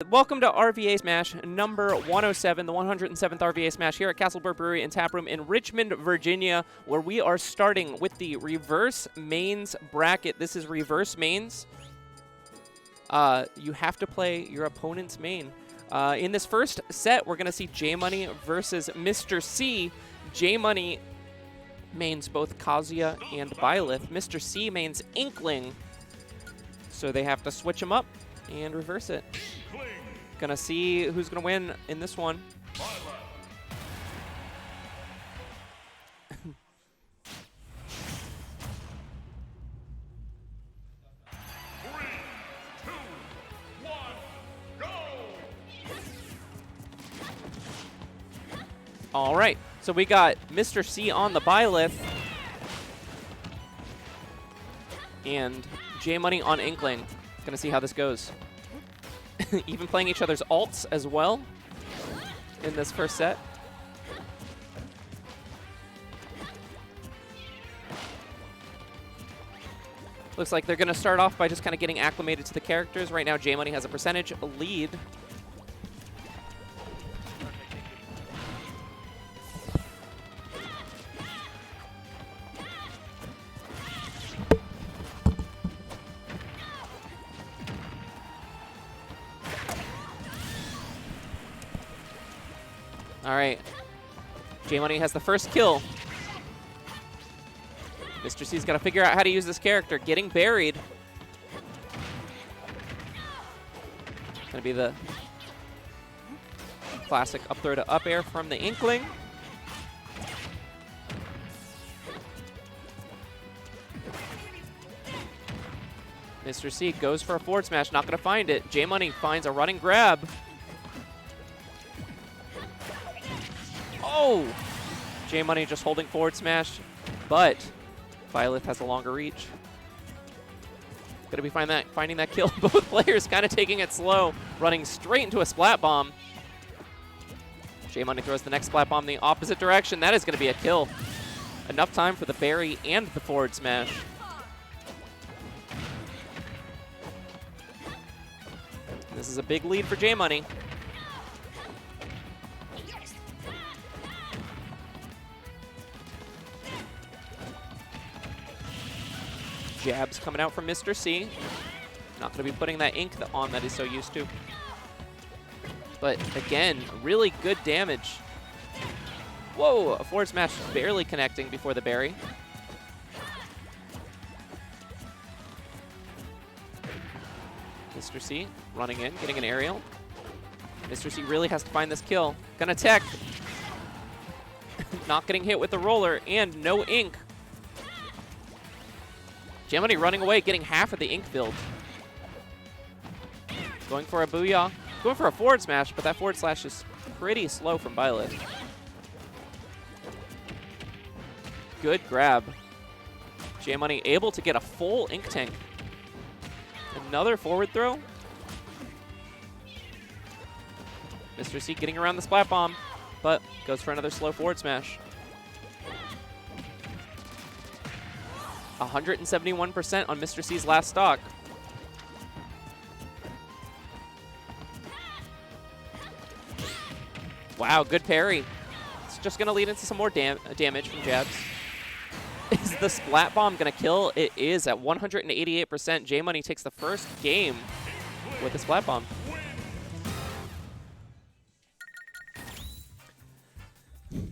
Welcome to RVASmash number 107, the 107th RVASmash here at Castleberg Brewery and Taproom in Richmond, Virginia, where we are starting with the reverse mains bracket. This is reverse mains. You have to play your opponent's main. In this first set, we're going to see J-Money versus Mr. C. J-Money mains both Kazooie and Byleth. Mr. C mains Inkling, so they have to switch them up and reverse it. Gonna see who's gonna win in this one. All right, so we got Mr. C on the Byleth and J-Money on Inkling. Gonna see how this goes. Even playing each other's alts as well in this first set. Looks like they're going to start off by just kind of getting acclimated to the characters. Right now, J-Money has a percentage lead. All right, J-Money has the first kill. Mr. C's got to figure out how to use this character. Getting buried. Gonna be the classic up throw to up air from the Inkling. Mr. C goes for a forward smash, not gonna find it. J-Money finds a running grab. Oh! J-Money just holding forward smash, but Byleth has a longer reach. Gonna be finding that kill. Both players kind of taking it slow, running straight into a splat bomb. J-Money throws the next splat bomb in the opposite direction. That is gonna be a kill. Enough time for the bury and the forward smash. This is a big lead for J-Money. Jabs coming out from Mr. C. Not going to be putting that ink on that he's so used to. But again, really good damage. Whoa, a forward smash barely connecting before the bury. Mr. C running in, getting an aerial. Mr. C really has to find this kill. Gonna tech. Not getting hit with the roller and no ink. J-Money running away, getting half of the ink build. Going for a booyah. Going for a forward smash, but that forward slash is pretty slow from Byleth. Good grab. J-Money able to get a full ink tank. Another forward throw. Mr. C getting around the splat bomb, but goes for another slow forward smash. 171% on Mr. C's last stock. Wow, good parry. It's just going to lead into some more damage from jabs. Is the splat bomb going to kill? It is at 188%. J-Money takes the first game with the splat bomb.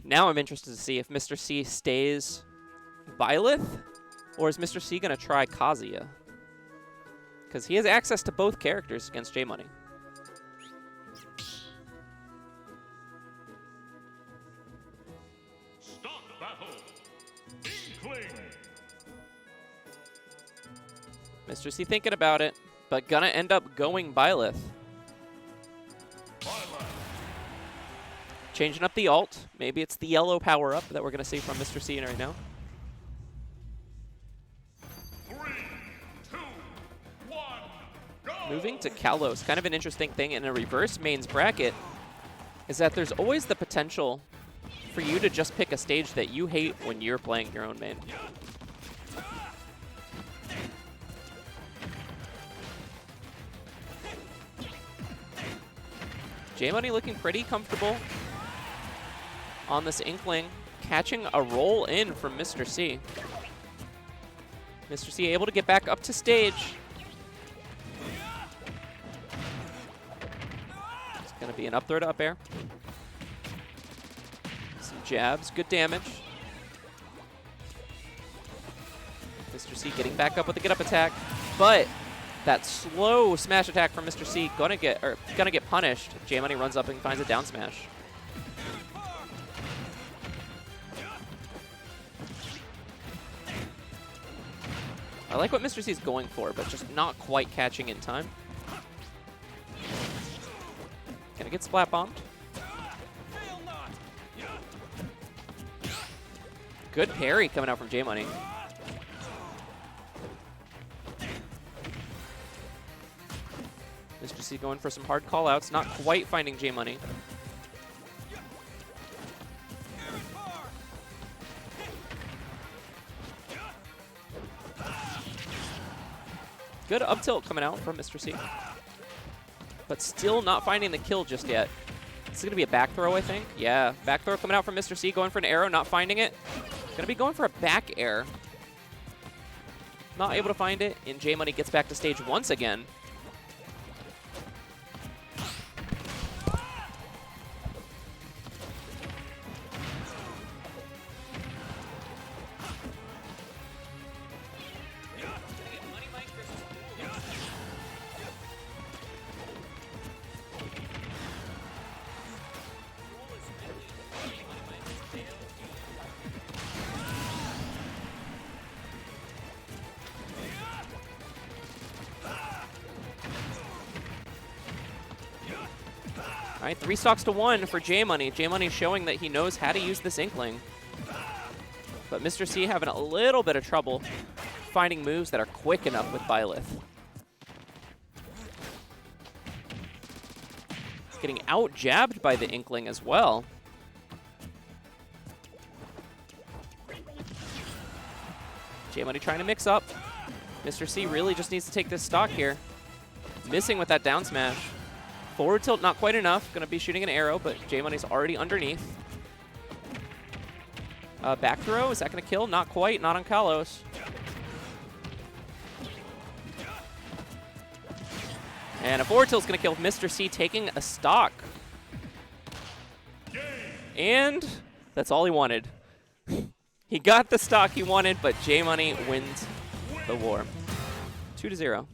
Now I'm interested to see if Mr. C stays Byleth, or is Mr. C going to try Kazooie? Because he has access to both characters against J-Money. Stop battle. Inkling. Mr. C thinking about it, but gonna end up going Byleth. Changing up the ult. Maybe it's the yellow power-up that we're going to see from Mr. C right now. 3, 2, 1, go! Moving to Kalos. Kind of an interesting thing in a reverse mains bracket is that there's always the potential for you to just pick a stage that you hate when you're playing your own main. J-Money looking pretty comfortable on this Inkling, catching a roll in from Mr. C. Mr. C able to get back up to stage. It's going to be an up throw to up air. Some jabs, good damage. Mr. C getting back up with a get up attack, but that slow smash attack from Mr. C gonna get punished. J-Money runs up and finds a down smash. I like what Mr. C is going for, but just not quite catching in time. Gonna get splat bombed. Good parry coming out from J-Money. Mr. C going for some hard call-outs, not quite finding J-Money. Good up tilt coming out from Mr. C. But still not finding the kill just yet. This is going to be a back throw, I think. Yeah, back throw coming out from Mr. C, going for an arrow, not finding it. Going to be going for a back air. Not able to find it, and J-Money gets back to stage once again. All right, 3 stocks to 1 for J-Money. J-Money showing that he knows how to use this Inkling. But Mr. C having a little bit of trouble finding moves that are quick enough with Byleth. He's getting out-jabbed by the Inkling as well. J-Money trying to mix up. Mr. C really just needs to take this stock here. Missing with that down smash. Forward tilt, not quite enough. Going to be shooting an arrow, but J-Money's already underneath. Back throw, is that going to kill? Not quite, not on Kalos. And a forward tilt's going to kill Mr. C taking a stock. And that's all he wanted. He got the stock he wanted, but J-Money wins the war. 2-0.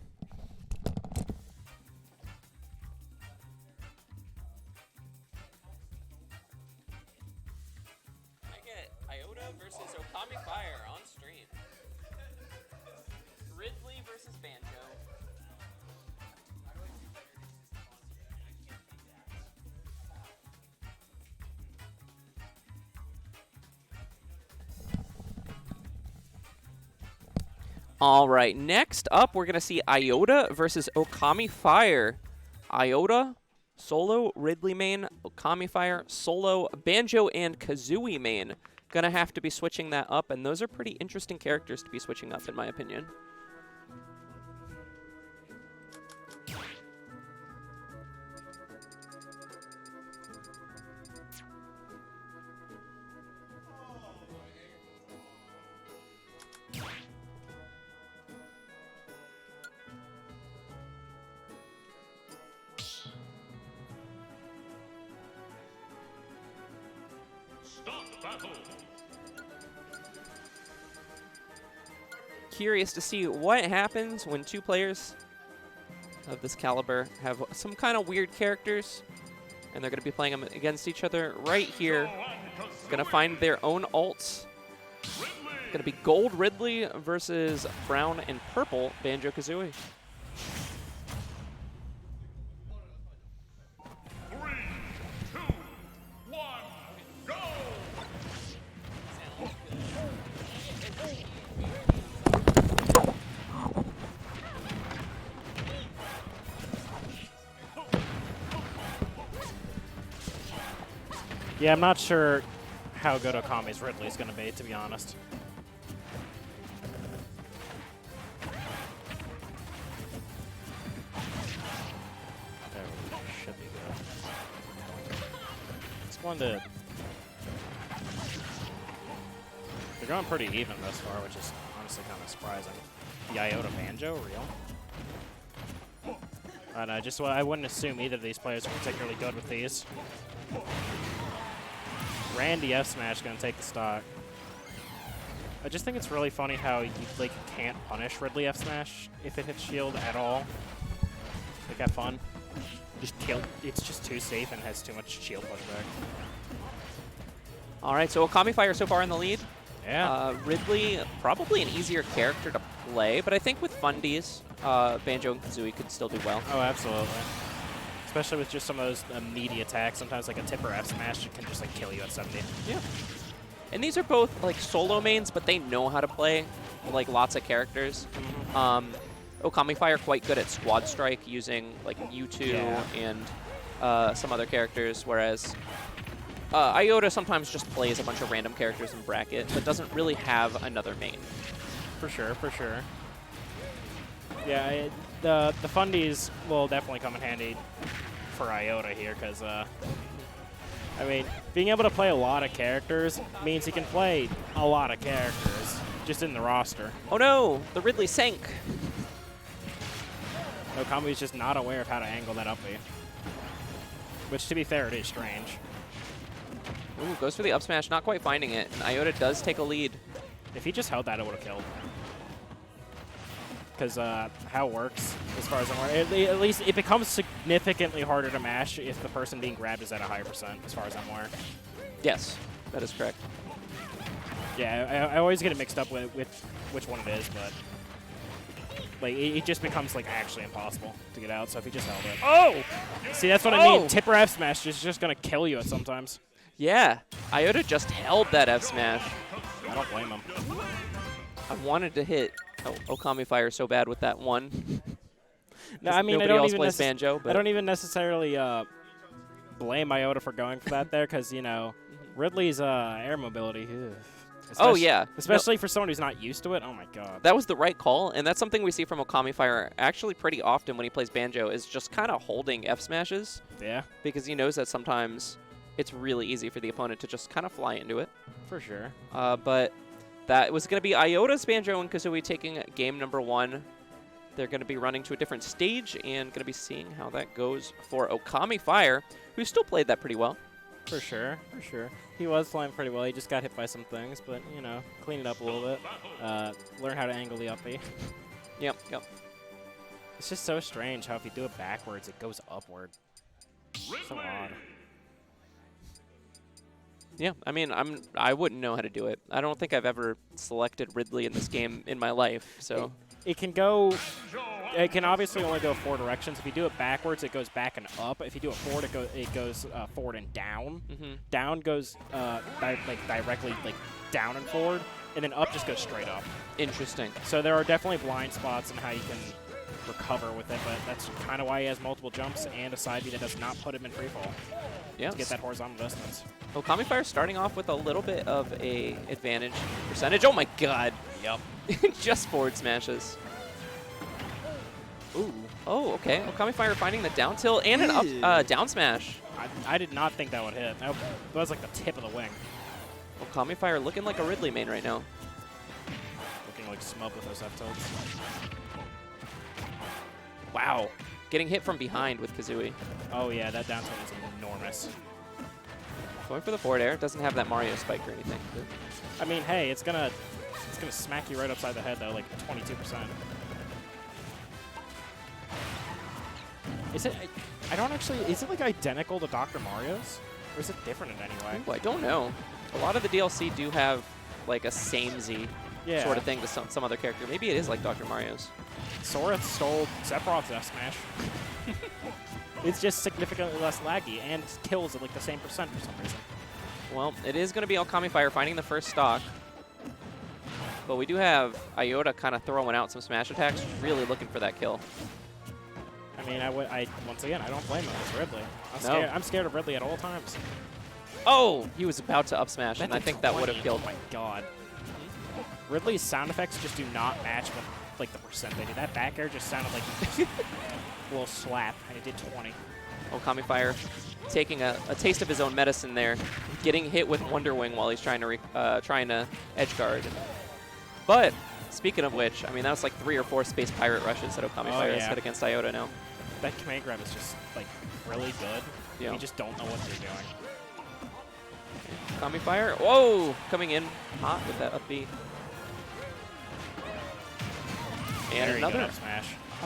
Iota versus Okamifire on stream. Ridley versus Banjo. All right, next up, we're going to see Iota versus Okamifire. Iota, solo Ridley main, Okamifire, solo Banjo and Kazooie main. Gonna have to be switching that up, and those are pretty interesting characters to be switching up, in my opinion. Stop battle. Curious to see what happens when 2 players of this caliber have some kind of weird characters, and they're going to be playing them against each other right here. Going to find their own ults. Going to be gold Ridley versus brown and purple Banjo Kazooie. 3, 2, 1, go! Yeah, I'm not sure how good Okami's Ridley is going to be, to be honest. There we should be good. just wanted to... They're going pretty even thus far, which is honestly kind of surprising. The Iota Banjo, real? And I wouldn't assume either of these players are particularly good with these. Randy F-Smash going to take the stock. I just think it's really funny how you can't punish Ridley F-Smash if it hits shield at all. Like, have fun. Just kill. It's just too safe and has too much shield pushback. All right, so Okamifire so far in the lead. Yeah. Ridley, probably an easier character to play, but I think with fundies, Banjo and Kazooie could still do well. Oh, absolutely. Especially with just some of those meaty attacks. Sometimes like a tipper F-Smash can just like kill you at 70. Yeah. And these are both like solo mains, but they know how to play like lots of characters. Okamifire quite good at squad strike using like U2 and some other characters, whereas Iota sometimes just plays a bunch of random characters in bracket, but doesn't really have another main. For sure, for sure. Yeah, the fundies will definitely come in handy for Iota here, because I mean, being able to play a lot of characters means he can play a lot of characters just in the roster. Oh no, the Ridley sank. Okami's just not aware of how to angle that up B. Which, to be fair, it is strange. Ooh, goes for the up smash, not quite finding it. And Iota does take a lead. If he just held that, it would have killed. Because how it works, as far as I'm aware, at least it becomes significantly harder to mash if the person being grabbed is at a higher percent, as far as I'm aware. Yes, that is correct. Yeah, I always get it mixed up with which one it is, but like it just becomes like actually impossible to get out. So if he just held it, oh, see that's what I mean. Tipper F smash is just gonna kill you at sometimes. Yeah, Iota just held that F smash. I don't blame him. I wanted to hit Okamifire so bad with that one. No, I mean nobody else plays Banjo. But I don't even necessarily blame Iota for going for that there, because you know Ridley's air mobility. Oh yeah, especially for someone who's not used to it. Oh my god. That was the right call, and that's something we see from Okamifire actually pretty often when he plays Banjo, is just kind of holding F smashes. Yeah. Because he knows that sometimes it's really easy for the opponent to just kind of fly into it. For sure. But that was going to be Iota's Banjo and Kazooie taking game number 1. They're going to be running to a different stage and going to be seeing how that goes for Okamifire, who still played that pretty well. For sure, for sure. He was playing pretty well. He just got hit by some things, but, you know, clean it up a little bit. Learn how to angle the up B. Yep. It's just so strange how if you do it backwards, it goes upward. So odd. Yeah, I mean, I wouldn't know how to do it. I don't think I've ever selected Ridley in this game in my life, so. It can go, it can obviously only go 4 directions. If you do it backwards, it goes back and up. If you do it forward, it goes forward and down. Down goes directly down and forward, and then up just goes straight up. Interesting. So there are definitely blind spots in how you can recover with it, but that's kind of why he has multiple jumps and a side B that does not put him in free fall. Yeah. To get that horizontal distance. Okamifire starting off with a little bit of a advantage percentage. Oh my god. Yep. Just forward smashes. Ooh. Oh, okay. Okamifire finding the down tilt and an up down smash. I did not think that would hit. That was like the tip of the wing. Okamifire looking like a Ridley main right now. Looking like smub with those F tilts. Wow. Getting hit from behind with Kazooie. Oh yeah, that down tilt is enormous. Going for the forward air. Doesn't have that Mario spike or anything. I mean, hey, it's gonna smack you right upside the head though, like 22%. Is it? I don't actually. Is it like identical to Dr. Mario's, or is it different in any way? Ooh, I don't know. A lot of the DLC do have like a samey sort of thing to some other character. Maybe it is like Dr. Mario's. Sora stole Sephiroth's F smash. It's just significantly less laggy and kills at like the same percent for some reason. Well, it is going to be Okamifire finding the first stock. But we do have Iota kind of throwing out some smash attacks, really looking for that kill. I mean, once again, I don't blame him. It's Ridley. I'm scared of Ridley at all times. Oh, he was about to up smash, and I think that would have killed. Oh my god. Ridley's sound effects just do not match with like the percent they do. That back air just sounded like a little slap, and it did 20. Okamifire taking a taste of his own medicine there, getting hit with Wonder Wing while he's trying to edge guard. But speaking of which, I mean, that was like 3 or 4 Space Pirate rushes that Okamifire has hit against Iota now. That command grab is just like really good. Yeah. You just don't know what they're doing. Okamifire, whoa, coming in hot with that up B. And another up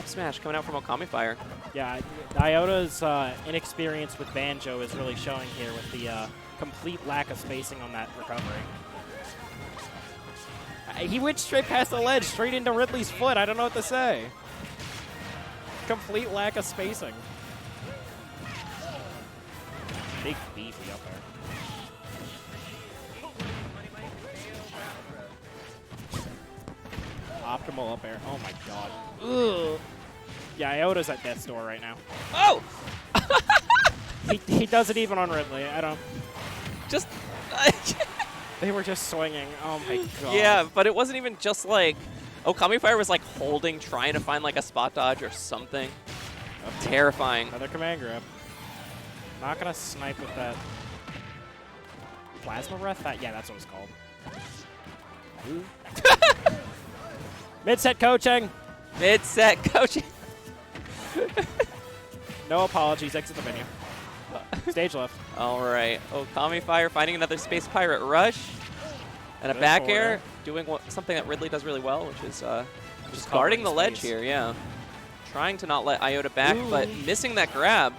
smash coming out from Okamifire. Yeah, Iota's inexperience with Banjo is really showing here with the complete lack of spacing on that recovery. He went straight past the ledge, straight into Ridley's foot. I don't know what to say. Complete lack of spacing. Big beefy up there. Optimal up air. Oh my god. Ugh. Yeah, Iota's at death's door right now. Oh! he does it even on Ridley. I don't. Just. They were just swinging. Oh my god. Yeah, but it wasn't even just like Okamifire was like holding, trying to find like a spot dodge or something. Terrifying. Another command grab. Not gonna snipe with that. Plasma breath? Yeah, that's what it's called. Mid-set coaching. Mid-set coaching. No apologies. Exit the menu. Stage left. All right. Okamifire finding another Space Pirate rush. And a back air, doing something that Ridley does really well, which is just guarding the ledge here, yeah. Trying to not let Iota back, but missing that grab.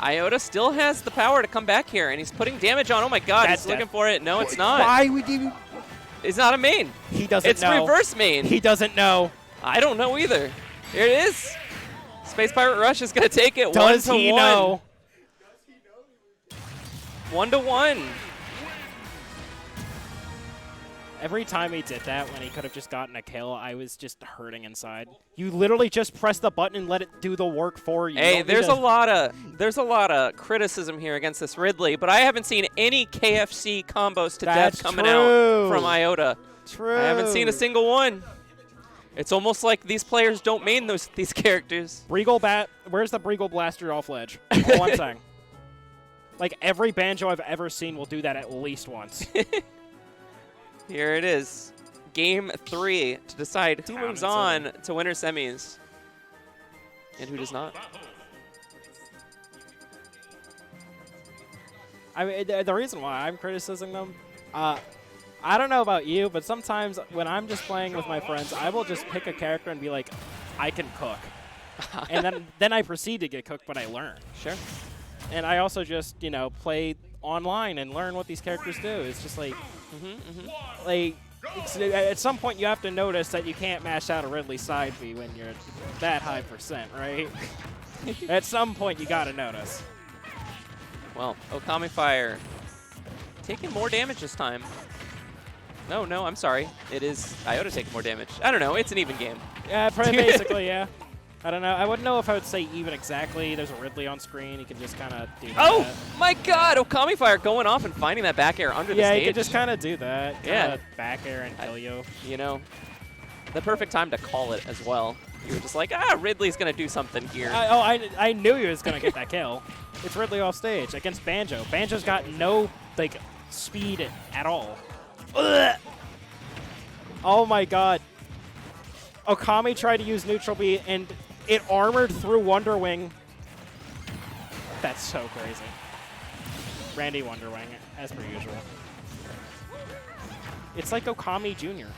Iota still has the power to come back here, and he's putting damage on. Oh my god, he's looking for it. No, it's not. Why would you? It's not a main. He doesn't know. It's reverse main. He doesn't know. I don't know either. Here it is. Space Pirate Rush is going to take it. Does he know? 1-1. Every time he did that, when he could have just gotten a kill, I was just hurting inside. You literally just press the button and let it do the work for you. Hey, there's a lot of criticism here against this Ridley, but I haven't seen any KFC combos to death coming out from Iota. True. I haven't seen a single one. It's almost like these players don't main these characters. Where's the Breagle Blaster off ledge? All one thing. Like every Banjo I've ever seen will do that at least once. Here it is. Game 3 to decide who moves on to winter semis and who does not. I mean, the reason why I'm criticizing them, I don't know about you, but sometimes when I'm just playing with my friends, I will just pick a character and be like, I can cook. And then I proceed to get cooked, but I learn. Sure. And I also just, play online and learn what these characters do. It's just like, like at some point you have to notice that you can't mash out a Ridley side B when you're that high percent, right? At some point you got to notice. Well, Okamifire taking more damage this time. No, I'm sorry. It is Iota taking more damage. I don't know. It's an even game. Yeah, basically, yeah. I don't know. I wouldn't know if I would say even exactly. There's a Ridley on screen. He can just kind of do that. Oh, my God. Okamifire going off and finding that back air under the stage. Yeah, he could just kind of do that. Yeah. Back air and kill you. The perfect time to call it as well. You were just like, Ridley's going to do something here. I knew he was going to get that kill. It's Ridley off stage against Banjo. Banjo's got no, speed at all. Ugh. Oh, my God. Okami tried to use neutral B, and it armored through Wonder Wing. That's so crazy. Randy Wonder Wing, as per usual. It's like Okami Jr.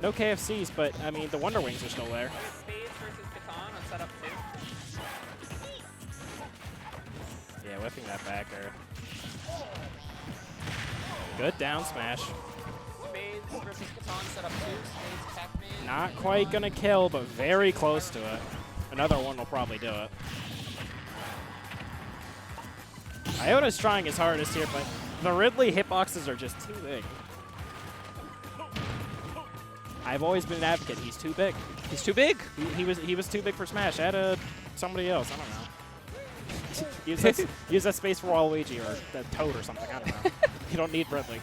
No KFCs, but, I mean, the Wonder Wings are still there. Spades versus Catan on setup 2. Yeah, whipping that back air. Good down smash. Spades versus Catan setup 2. Spades, Pac-Man. Not quite going to kill, but very close to it. Another one will probably do it. Iota's trying his hardest here, but the Ridley hitboxes are just too big. I've always been an advocate. He's too big. He's too big? He was too big for Smash. Add somebody else. I don't know. use that space for Waluigi or the Toad or something. I don't know. You don't need Ridley.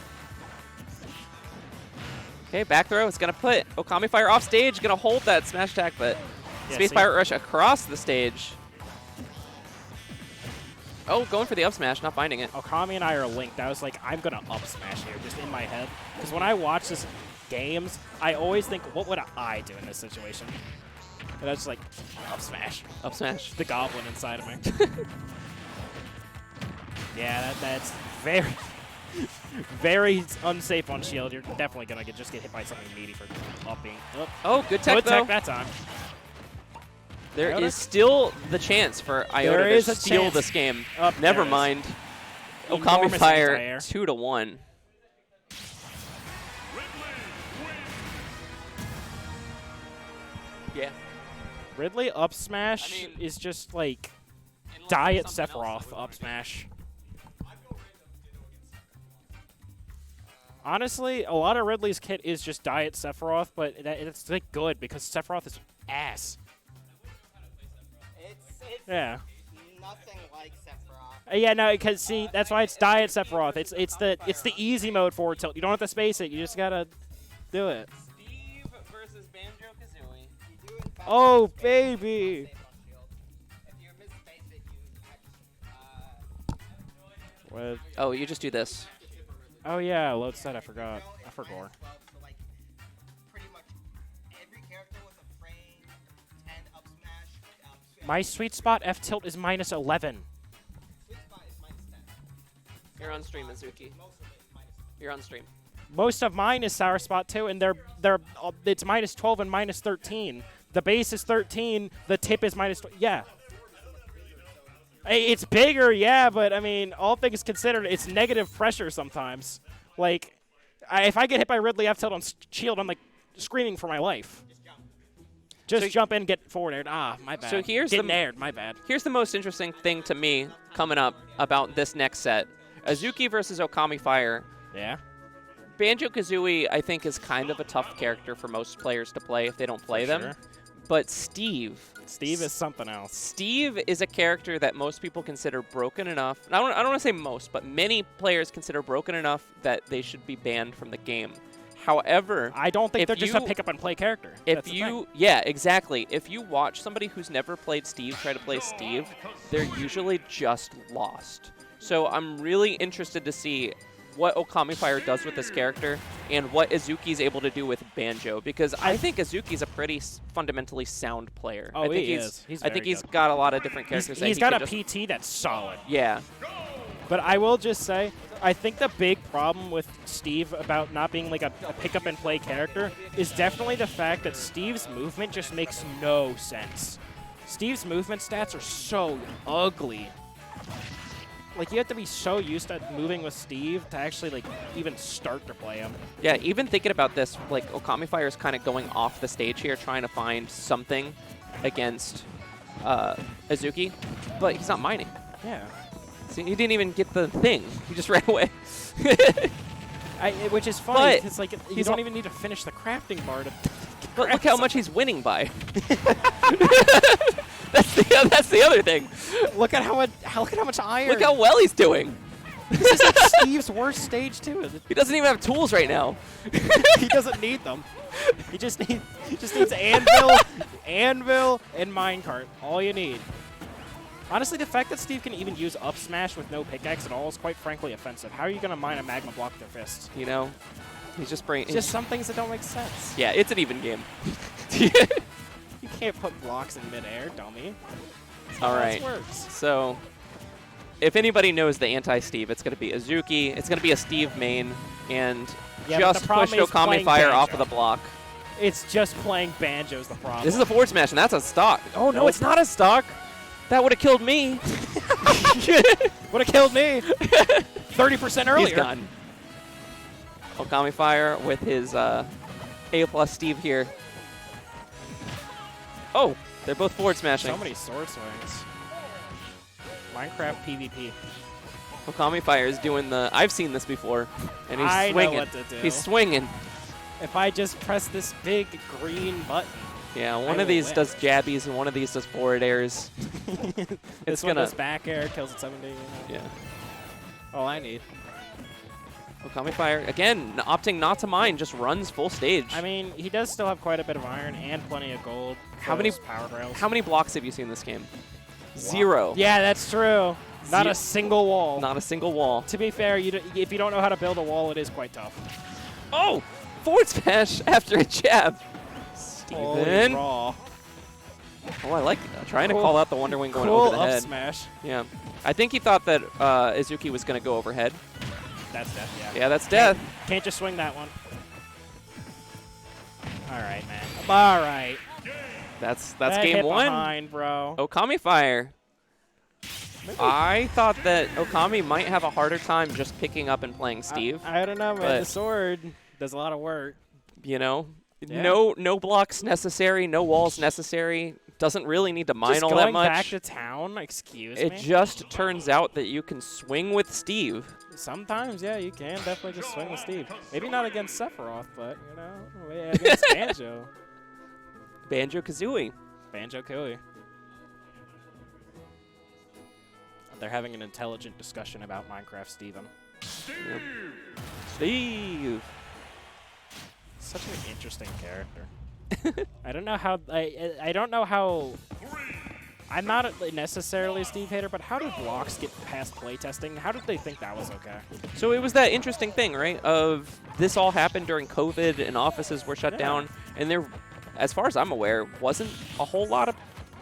Okay, back throw. It's going to put Okamifire off stage. Going to hold that smash attack, but Space Pirate Rush across the stage. Oh, going for the up smash, not finding it. Okami and I are linked. I was like, I'm going to up smash here, just in my head. Because when I watch this games, I always think, what would I do in this situation? And I was just like, up smash. Up smash. The goblin inside of me. Yeah, that's very, very unsafe on shield. You're definitely going to just get hit by something meaty for upping. Oh, good tech, Good though. tech that time. There Iota? is still the chance for Iota There to is a steal chance. this game. Up Never there is. mind. Enormous Okamifire anti-air. 2-1. Yeah. Ridley up smash I mean, is just like Diet Sephiroth up smash. Honestly, a lot of Ridley's kit is just Diet Sephiroth, but it's like good because Sephiroth is ass. It's Yeah. nothing like Sephiroth. Yeah, no, because see, that's why it's Diet Sephiroth. It's the easy mode forward tilt. You don't have to space it. You just gotta do it. Steve versus Banjo Kazooie. You do in fact Oh, space baby. on shield. If you misspace it, you What? Oh, you just do this. Oh yeah, load set. I forgot. I It's forgot. -12, so like pretty much every character with a frame 10 up smash. My sweet spot F tilt is -11. Sweet spot is -10. You're on stream, Izuke. Most of it is -10. You're on stream. Most of mine is sour spot too, and it's -12 and -13. The base is 13. The tip is -12. Yeah. It's bigger, yeah, but I mean, all things considered, it's negative pressure sometimes. Like, if I get hit by Ridley F tilt on shield, I'm like screaming for my life. Just So jump in, get forward aired. Ah, my bad. So here's Getting the- aired, my bad. Here's the most interesting thing to me coming up about this next set. Izuke versus Okamifire. Yeah. Banjo-Kazooie, I think, is kind of a tough character for most players to play if they don't play them. Sure. But Steve Steve is something else. Steve is a character that most people consider broken enough. And I don't want to say most, but many players consider broken enough that they should be banned from the game. However, I don't think if they're just a you- pick up and play character. if That's the you, thing. yeah, exactly. If you watch somebody who's never played Steve try to play Steve, they're usually just lost. So I'm really interested to see what Okamifire does with this character and what Izuke's able to do with Banjo, because I think Izuke's a pretty fundamentally sound player. Oh, I think he is. He's I think very he's good. got a lot of different characters. that He's he got can a just- PT that's solid. Yeah. But I will just say, I think the big problem with Steve about not being like a pick up and play character is definitely the fact that Steve's movement just makes no sense. Steve's movement stats are so ugly. Like, you have to be so used to moving with Steve to actually, like, even start to play him. Yeah, even thinking about this, like, Okamifire is kind of going off the stage here, trying to find something against Izuke, but he's not mining. Yeah. See, he didn't even get the thing. He just ran away. Which is funny, But because, like, you he's don't al- even need to finish the crafting bar to But craft look how much he's winning by. That's the other thing. Look at how much iron. Look how well he's doing. This is like Steve's worst stage too. He doesn't even have tools right now. He doesn't need them. He just needs anvil, and minecart. All you need. Honestly, the fact that Steve can even use up smash with no pickaxe at all is quite frankly offensive. How are you gonna mine a magma block with your fist? You know, he's just bringing. Just some things that don't make sense. Yeah, it's an even game. You can't put blocks in midair, dummy. That's All how right. this works. So, if anybody knows the anti-Steve, it's going to be Izuke. It's going to be a Steve main, and Yeah, but the just problem pushed is playing Okamifire off Banjo. of the block. It's just playing Banjo's the problem. This is a forward smash, and that's a stock. Oh, no, Nope. it's not a stock. That would have killed me. Would have killed me 30% earlier. He's gone. Okamifire with his A+ Steve here. Oh, they're both forward smashing. So many sword swings. Minecraft PvP. Okamifire is doing the. I've seen this before, and he's I know swinging. what to do. He's swinging. If I just press this big green button. Yeah, one I of will these win. does jabbies, and one of these does forward airs. This one does back air, kills at 70. Yeah. All I need. Okamifire, again, opting not to mine, just runs full stage. I mean, he does still have quite a bit of iron and plenty of gold. How many- power rails? How many blocks have you seen this game? 0. Yeah, that's true. Not a single wall. Not a single wall. To be fair, if you don't know how to build a wall, it is quite tough. Oh! Forward smash after a jab. Steven. Raw. Oh, I like trying to call out the Wonder Wing going Cool over the up head. smash. Yeah. I think he thought that Izuke was going to go overhead. That's death, yeah. Yeah, that's death. Can't just swing that one. All right, man. All right. That's That game hit one. behind, bro. Okamifire. Maybe. I thought that Okami might have a harder time just picking up and playing Steve. I don't know, man. but- The sword does a lot of work. You know, Yeah. no blocks necessary, no walls necessary. Doesn't really need to mine Just all going that much. back to town, excuse It me. just turns out that you can swing with Steve. Sometimes, yeah, you can definitely just swing with Steve. Maybe not against Sephiroth, but, you know, yeah, against Banjo. Banjo Kazooie. Banjo-Kooie. They're having an intelligent discussion about Minecraft Steven. Steve. Such an interesting character. I don't know how I don't know how. I'm not necessarily a Steve hater, but how did blocks get past playtesting? How did they think that was okay? So it was that interesting thing, right? Of this all happened during COVID and offices were shut Yeah. down, and there, as far as I'm aware, wasn't a whole lot of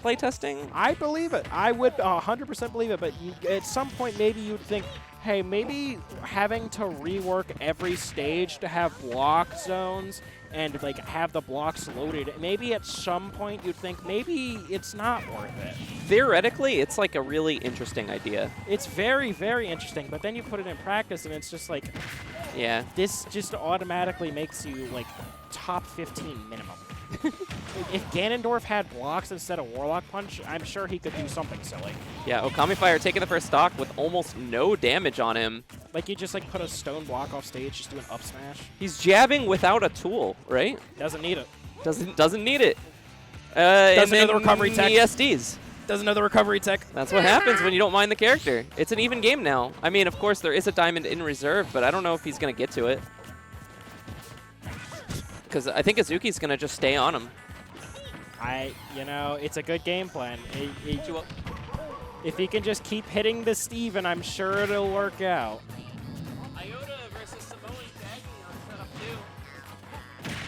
playtesting. I believe it. I would 100% believe it, but at some point maybe you'd think, hey, maybe having to rework every stage to have block zones and like have the blocks loaded, maybe at some point you'd think maybe it's not worth it. Theoretically, it's like a really interesting idea. It's very, very interesting, but then you put it in practice and it's just like, Yeah. this just automatically makes you like top 15 minimum. If Ganondorf had blocks instead of Warlock Punch, I'm sure he could do something silly. Yeah, Okamifire taking the first stock with almost no damage on him. Like you just like put a stone block off stage, just do an up smash. He's jabbing without a tool, right? Doesn't need it. Doesn't need it. Doesn't know and the recovery tech. ESDs. Doesn't know the recovery tech. That's what happens when you don't mind the character. It's an even game now. I mean, of course, there is a diamond in reserve, but I don't know if he's going to get to it. Because I think Izuke's going to just stay on him. You know, it's a good game plan. If he can just keep hitting the Steven, I'm sure it'll work out. Iota versus Samoan tagging on setup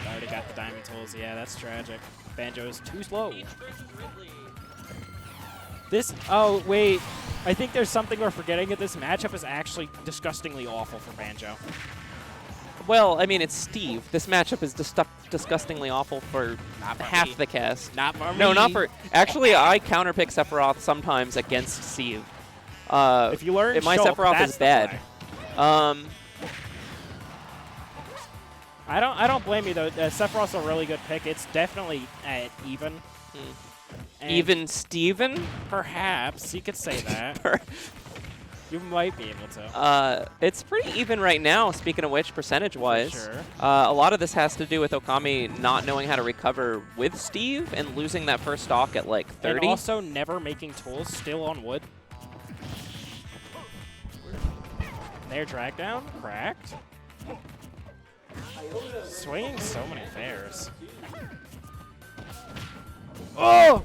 2. Already got the diamond tools. Yeah, that's tragic. Banjo's too slow. This, oh, wait. I think there's something we're forgetting that this matchup is actually disgustingly awful for Banjo. Well, I mean, it's Steve. This matchup is disgustingly awful for Not for half me. the cast. Not for No, me. not for... Actually, I counterpick Sephiroth sometimes against Steve. If you learn my Shulk, Sephiroth that's is the bad. play. I don't blame you though. Sephiroth's a really good pick. It's definitely at even. And Even Steven? perhaps you could say that. You might be able to. It's pretty even right now, speaking of which, percentage-wise. Sure. A lot of this has to do with Okami not knowing how to recover with Steve and losing that first stock at like 30. And also never making tools, still on wood. Their drag down, cracked. Swinging so many fairs. Oh!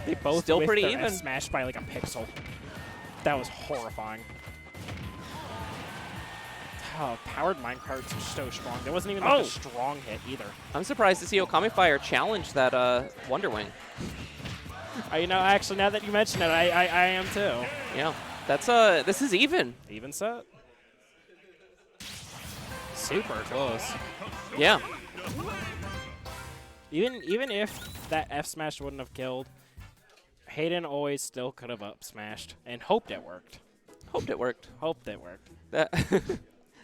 They both Still whiffed pretty their even. Smashed by like a pixel. That was horrifying. Oh, powered minecarts are so strong. There wasn't even like, a strong hit either. I'm surprised to see Okamifire challenge that Wonder Wing. You know, actually, now that you mention it, I am too. Yeah, that's this is even. Even set. Super close. Yeah. Even if that F smash wouldn't have killed, Hayden always still could have up smashed and hoped it worked. Hoped it worked. Hoped it worked. That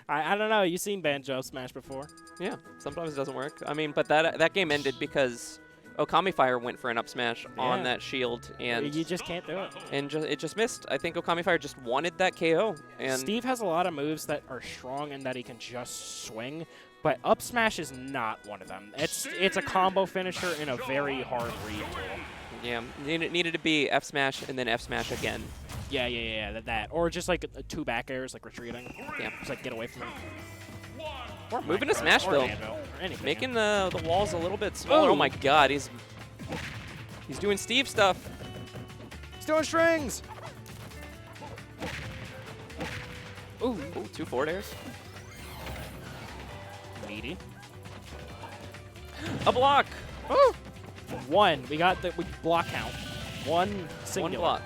I don't know. You've seen Banjo smash before. yeah, sometimes it doesn't work. I mean, but that game ended because Okamifire went for an up smash on Yeah. that shield and You just can't do it. it just missed. I think Okamifire just wanted that KO. And Steve has a lot of moves that are strong and that he can just swing, but up smash is not one of them. It's a combo finisher in a very hard read tool. yeah, needed to be F smash and then F smash again. Yeah, that. Or just like two back airs, like retreating. Yeah. Just like get away from him. Or Moving to Minecraft, smash or build. Banjo, or anything. Making the walls a little bit smaller. Ooh. Oh my god, he's doing Steve stuff. He's doing strings! Ooh, 2 forward airs. Meaty. A block. Ooh. 1. We got the block count. 1 singular. 1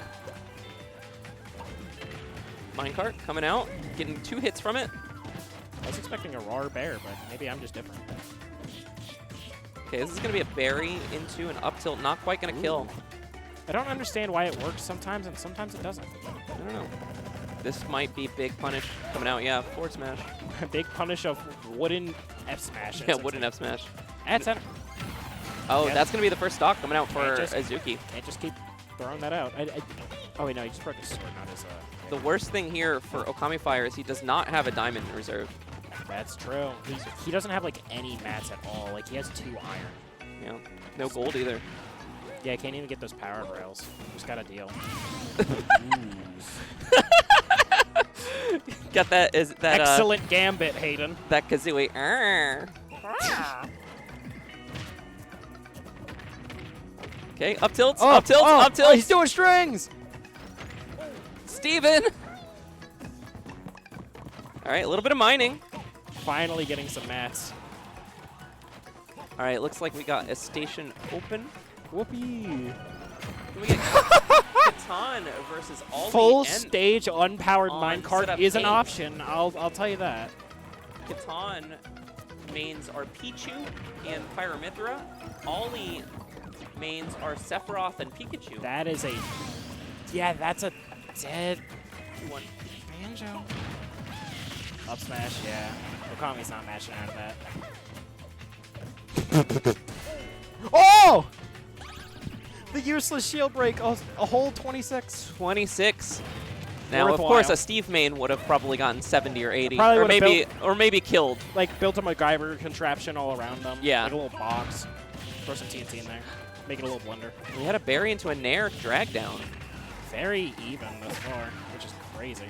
block. Minecart coming out, getting 2 hits from it. I was expecting a raw bear, but maybe I'm just different. Okay, this is going to be a berry into an up tilt. Not quite going to kill. I don't understand why it works sometimes and sometimes it doesn't. I don't know. This might be big punish coming out. Yeah, forward smash. Big punish of wooden F smash. Yeah, wooden F smash. At center. Oh, Yeah. that's going to be the first stock coming out for Can't Izuke. Can't just keep throwing that out. Oh, wait, no, he just broke his sword, not his... The worst thing here for Okamifire is he does not have a diamond in reserve. That's true. He doesn't have, like, any mats at all. Like, he has 2 iron. Yeah, no gold either. Yeah, I can't even get those power rails. Just got a deal. Got that? Is that Excellent gambit, Hayden. that Kazooie? Arr. Okay, up tilts, up tilts, up tilts. Oh, he's doing strings! Steven! All right, a little bit of mining. Finally getting some mats. All right, looks like we got a station open. Whoopee. Can we get Catan versus Ollie Full and stage unpowered on minecart setup is an 8. option. I'll tell you that. Catan mains are Pichu and Pyra Mythra. Ollie mains are Sephiroth and Pikachu. That is a... Yeah, that's a dead 2-1. Banjo. Up smash, yeah. Okami's not matching out of that. Oh! The useless shield break, a whole 26. 26. Now, of Worthwhile. course, a Steve main would have probably gotten 70 or 80, Probably or would've maybe killed. Like, built a MacGyver contraption all around them. Yeah. Like a little box. Throw some TNT in there. Make it a little blender. We had a berry into a nair drag down. Very even thus far, which is crazy.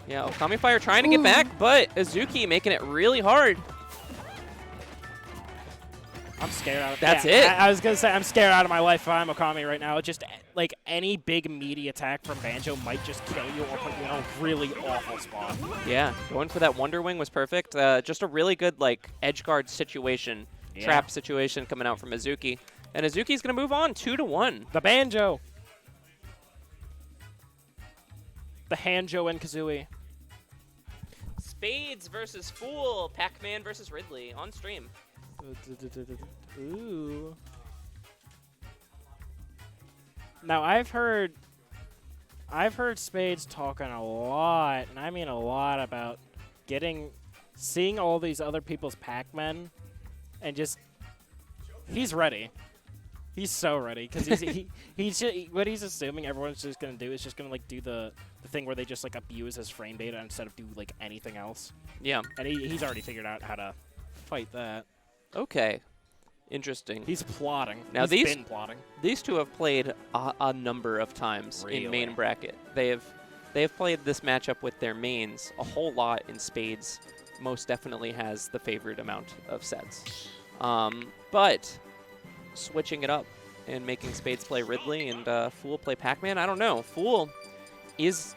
Yeah, Okamifire trying to get back, but Izuke making it really hard. I'm scared out of That's it. I was going to say, I'm scared out of my life if I'm Okami right now. Just, like, any big meaty attack from Banjo might just kill you or put you in a really awful spot. Yeah, going for that Wonder Wing was perfect. Just a really good, like, edge guard situation, Yeah. trap situation coming out from Izuke. And Izuke's going to move on 2-1. The Banjo. The Hanjo and Kazooie. Spades versus Fool. Pac-Man versus Ridley on stream. Ooh. Now I've heard Spades talking a lot, and I mean a lot, about seeing all these other people's Pac-Men, and he's ready. He's so ready because he's just, what he's assuming everyone's just gonna do is just gonna like do the thing where they just like abuse his frame data instead of do like anything else. Yeah. And he's already figured out how to fight that. Okay. Interesting. He's plotting. Now He's these- been plotting. These two have played a number of times in main Really? bracket. They have played this matchup with their mains a whole lot in Spades. Most definitely has the favored amount of sets. But switching it up and making Spades play Ridley and Fool play Pac-Man, I don't know. Fool is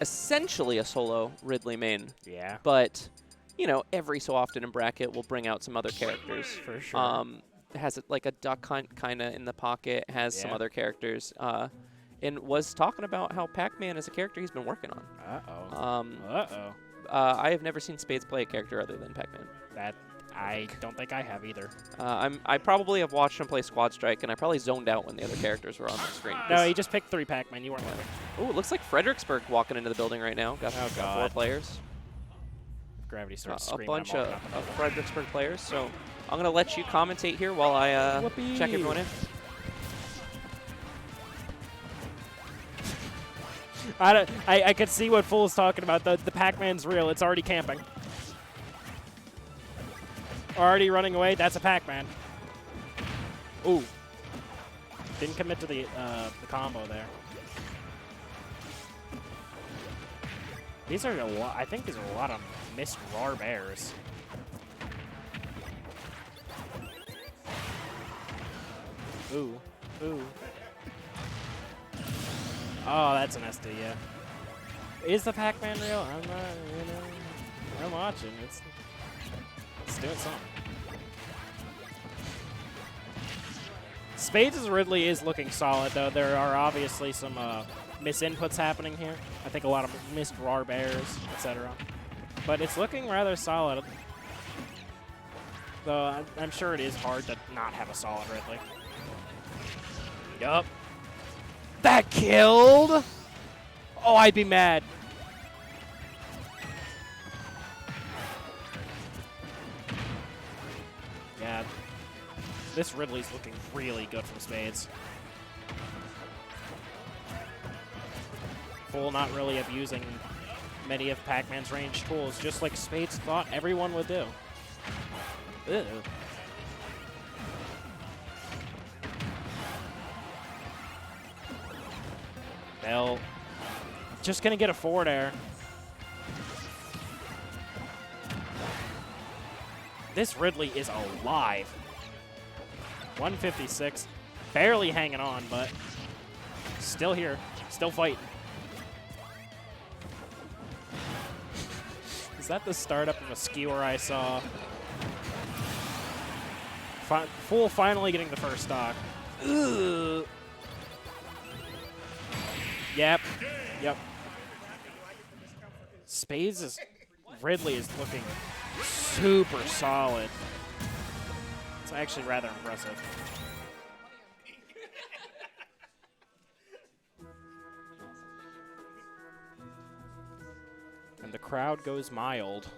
essentially a solo Ridley main, Yeah. but you know, every so often in bracket we'll bring out some other characters. For sure. Has like a duck hunt kind of in the pocket, has some Yeah. other characters, and was talking about how Pac-Man is a character he's been working on. Uh-oh. I have never seen Spades play a character other than Pac-Man. That I don't think I have either. I probably have watched him play Squad Strike, and I probably zoned out when the other characters were on the screen. No, he just picked 3 Pac-Man. You weren't looking. Oh, it looks like Fredericksburg walking into the building right now. Got, Oh, got 4 God. players. Gravity starts A screaming. bunch I'm of walking up. Fredericksburg players. So I'm going to let you commentate here while I Whoopee. check everyone in. I could see what Fool's talking about. The Pac-Man's real. It's already camping. Already running away. That's a Pac-Man. Ooh. Didn't commit to the combo there. These are a lot. I think these are a lot of missed raw bears. Ooh. Ooh. Oh, that's an SD, yeah. Is the Pac-Man real? I'm not, you know. I'm watching. It's doing something. Spades' Ridley is looking solid, though. There are obviously some misinputs happening here. I think a lot of missed raw bears, etc. But it's looking rather solid. Though I'm sure it is hard to not have a solid Ridley. Yup. That killed? Oh, I'd be mad. Yeah. This Ridley's looking really good from Spades. Full not really abusing many of Pac-Man's ranged tools, just like Spades thought everyone would do. Ew. Bell. Just gonna get a forward air. This Ridley is alive. 156. Barely hanging on, but still here. Still fighting. Is that the startup of a skewer I saw? Full finally getting the first stock. Ugh. Yep. Yep. Spades' Ridley is looking super solid. It's actually rather impressive. And the crowd goes mild.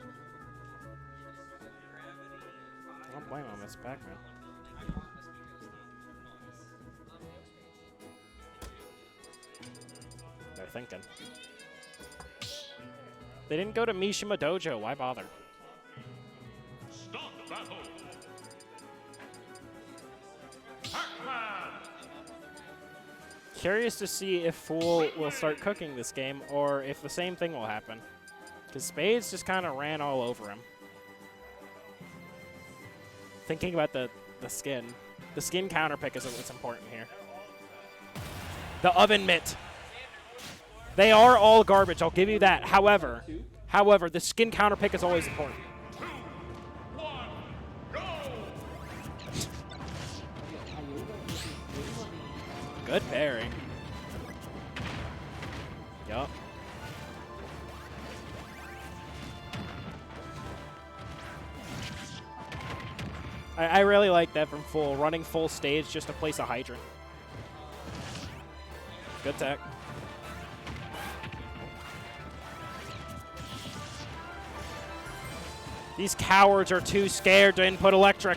I don't blame him, it's Pac-Man. They're thinking. They didn't go to Mishima Dojo. Why bother? Start battle. Pac-Man. Curious to see if Fool will start cooking this game or if the same thing will happen. Because Spades just kind of ran all over him. Thinking about the skin. The skin counter pick is what's important here. The oven mitt. They are all garbage, I'll give you that. However, the skin counter pick is always important. 2, 1, go! Good parry. Yup. I really like that from Full. Running full stage just to place a hydrant. Good tech. These cowards are too scared to input electric.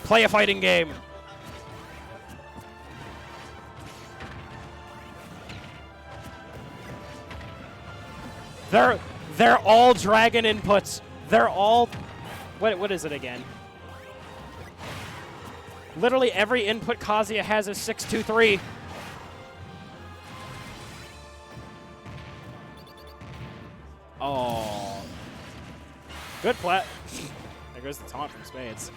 Play a fighting game. They're all dragon inputs. They're all what is it again? Literally every input Kazuya has is 623. Oh. Good plat. There goes the taunt from Spades.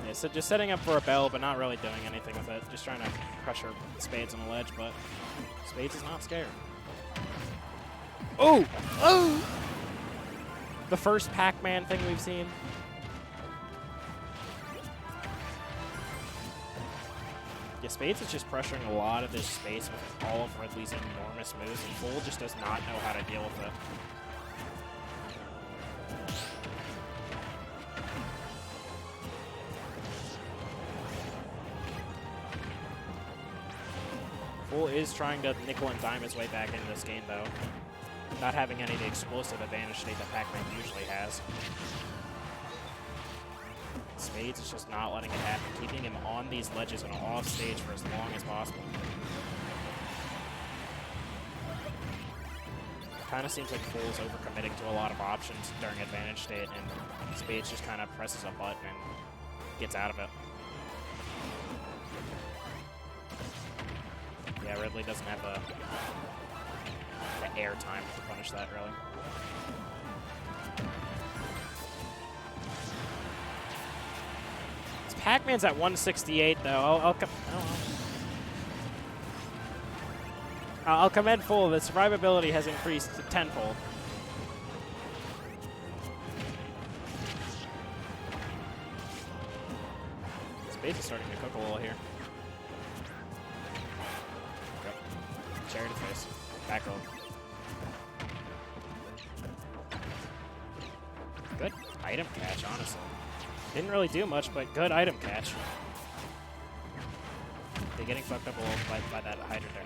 Yeah, so just setting up for a bell, but not really doing anything with it. Just trying to pressure Spades on the ledge, but Spades is not scared. Oh! Oh! The first Pac-Man thing we've seen. Yeah, Spades is just pressuring a lot of this space with all of Ridley's enormous moves, and Full just does not know how to deal with it. Full is trying to nickel and dime his way back into this game, though. Not having any of the explosive advantage state that Pac-Man usually has. Spades is just not letting it happen, keeping him on these ledges and off stage for as long as possible. Kind of seems like Full is overcommitting to a lot of options during advantage state, and Spades just kind of presses a button and gets out of it. Yeah, Ridley doesn't have the air time to punish that, really. Pac-Man's at 168 though. I'll commend full. The survivability has increased tenfold. Spades is starting to cook a little here. Yep. Chair to face. Back home. Good item catch, honestly. Didn't really do much, but good item catch. They're getting fucked up a little by that hydrant there.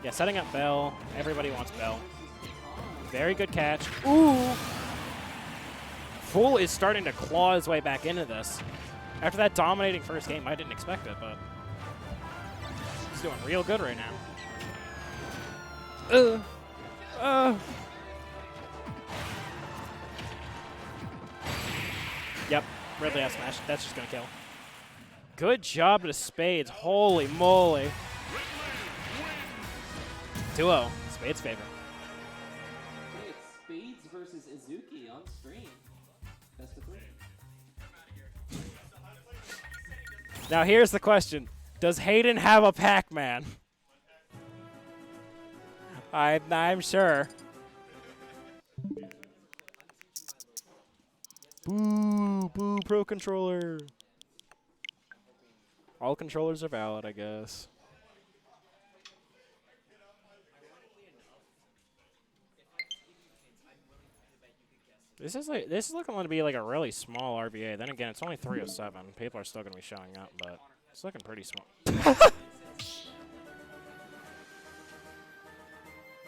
Yeah, setting up Bell. Everybody wants Bell. Very good catch. Ooh! Full is starting to claw his way back into this. After that dominating first game, I didn't expect it, but he's doing real good right now. Yep, Ridley RVASmash. That's just going to kill. Good job to Spades. Holy moly. 2-0. Spades' favor. It's Spades versus Izuke on stream. Best of 3. Now here's the question. Does Hayden have a Pac-Man? I'm sure. Boo, boo, Pro Controller. All controllers are valid, I guess. This is looking to be like a really small RVA. Then again, it's only 307. People are still going to be showing up, but it's looking pretty small.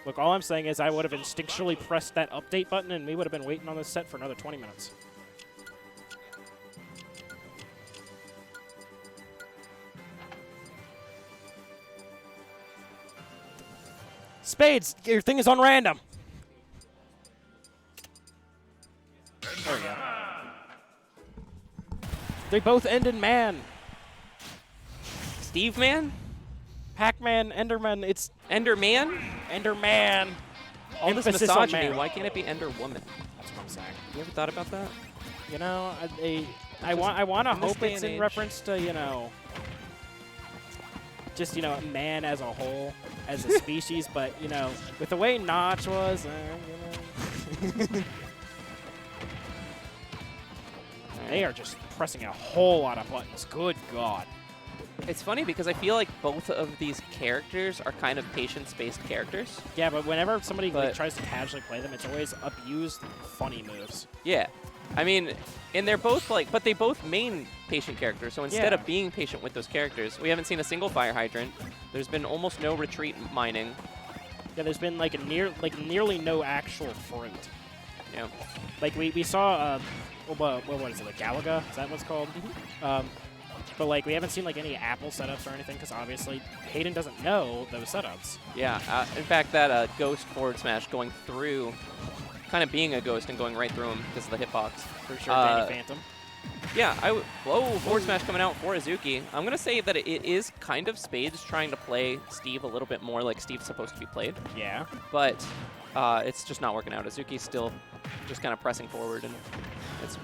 Look, all I'm saying is I would have instinctually pressed that update button, and we would have been waiting on this set for another 20 minutes. Spades, your thing is on random. There we go. They both end in man. Steve Man? Pac-Man, Enderman, it's Enderman? Enderman. All this Emphasis on misogyny, man. why can't it be Ender Woman? That's what I'm saying. You ever thought about that? You know, I want to in this hope day it's and in age. reference to, you know, just, you know, man as a whole, as a species, but, you know, with the way Notch was, you know. They are just pressing a whole lot of buttons. Good God. It's funny because I feel like both of these characters are kind of patience-based characters. Yeah, but whenever somebody like, But- tries to casually play them, it's always abused, funny moves. Yeah. I mean, and they're both like, but they both main patient characters. So instead Yeah. of being patient with those characters, we haven't seen a single fire hydrant. There's been almost no retreat mining. Yeah, there's been like nearly no actual fruit. Yeah. Like we saw, what is it, like Galaga? Is that what it's called? But like we haven't seen like any Apple setups or anything because obviously Hayden doesn't know those setups. Yeah. In fact, that ghost forward smash going through, kind of being a ghost and going right through him because of the hitbox. For sure, Danny Phantom. Yeah, whoa, forward smash coming out for Izuke. I'm going to say that it is kind of Spades trying to play Steve a little bit more like Steve's supposed to be played. Yeah. But it's just not working out. Izuke's still just kind of pressing forward, and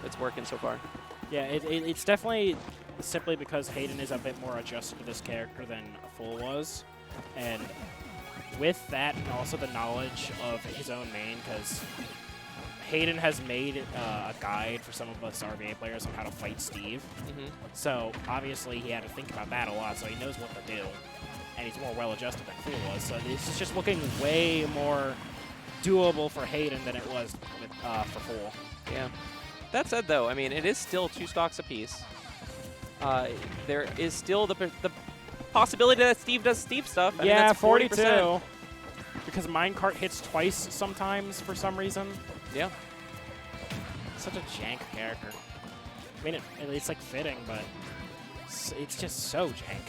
it's working so far. Yeah, it's definitely simply because Hayden is a bit more adjusted to this character than Full was. And with that and also the knowledge of his own main, because Hayden has made a guide for some of us RVA players on how to fight Steve. So obviously he had to think about that a lot, so he knows what to do. And he's more well-adjusted than Full was. So this is just looking way more doable for Hayden than it was with, for Full. Yeah. That said, though, I mean, it is still 2 stocks apiece. There is still the possibility that Steve does Steve stuff. I mean, Yeah, that's 42. Because Minecart hits twice sometimes for some reason. Yeah. Such a jank character. I mean, it's like fitting, but it's just so jank.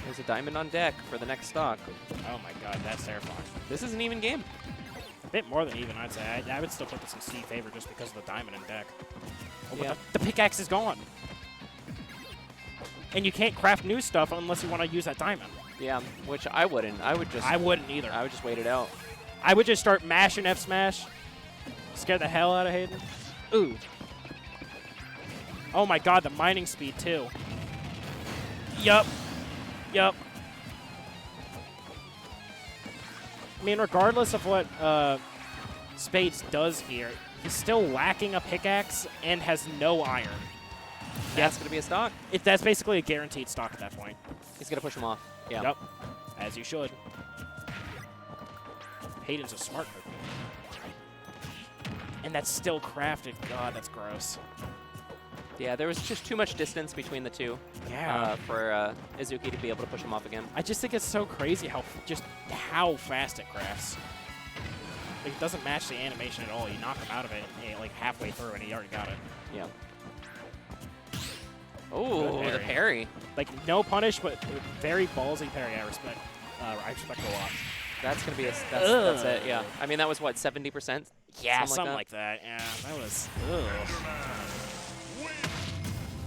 There's a diamond on deck for the next stock. Oh my god, that's terrifying. This is an even game. A bit more than even, I'd say. I would still put this in Steve's favor just because of the diamond in deck. Oh, but Yeah. the pickaxe is gone. And you can't craft new stuff unless you want to use that diamond. Yeah, which I wouldn't. I wouldn't either. I would just wait it out. I would just start mashing F smash. Scare the hell out of Hayden. Ooh. Oh my god, the mining speed too. Yup. Yup. I mean, regardless of what Spades does here, he's still lacking a pickaxe and has no iron. That's going to be a stock. That's basically a guaranteed stock at that point. He's going to push him off. Yeah. Yep. As you should. Hayden's a smart move. And that's still crafted. God, that's gross. Yeah, there was just too much distance between the two for Izuke to be able to push him off again. I just think it's so crazy how fast it crafts. Like, it doesn't match the animation at all. You knock him out of it like halfway through, and he already got it. Yeah. Oh, the parry. Like, no punish, but very ballsy parry. I respect a lot. That's going to be that's it, yeah. I mean, that was, what, 70%? Yeah, something like that. Yeah, that was... Ugh.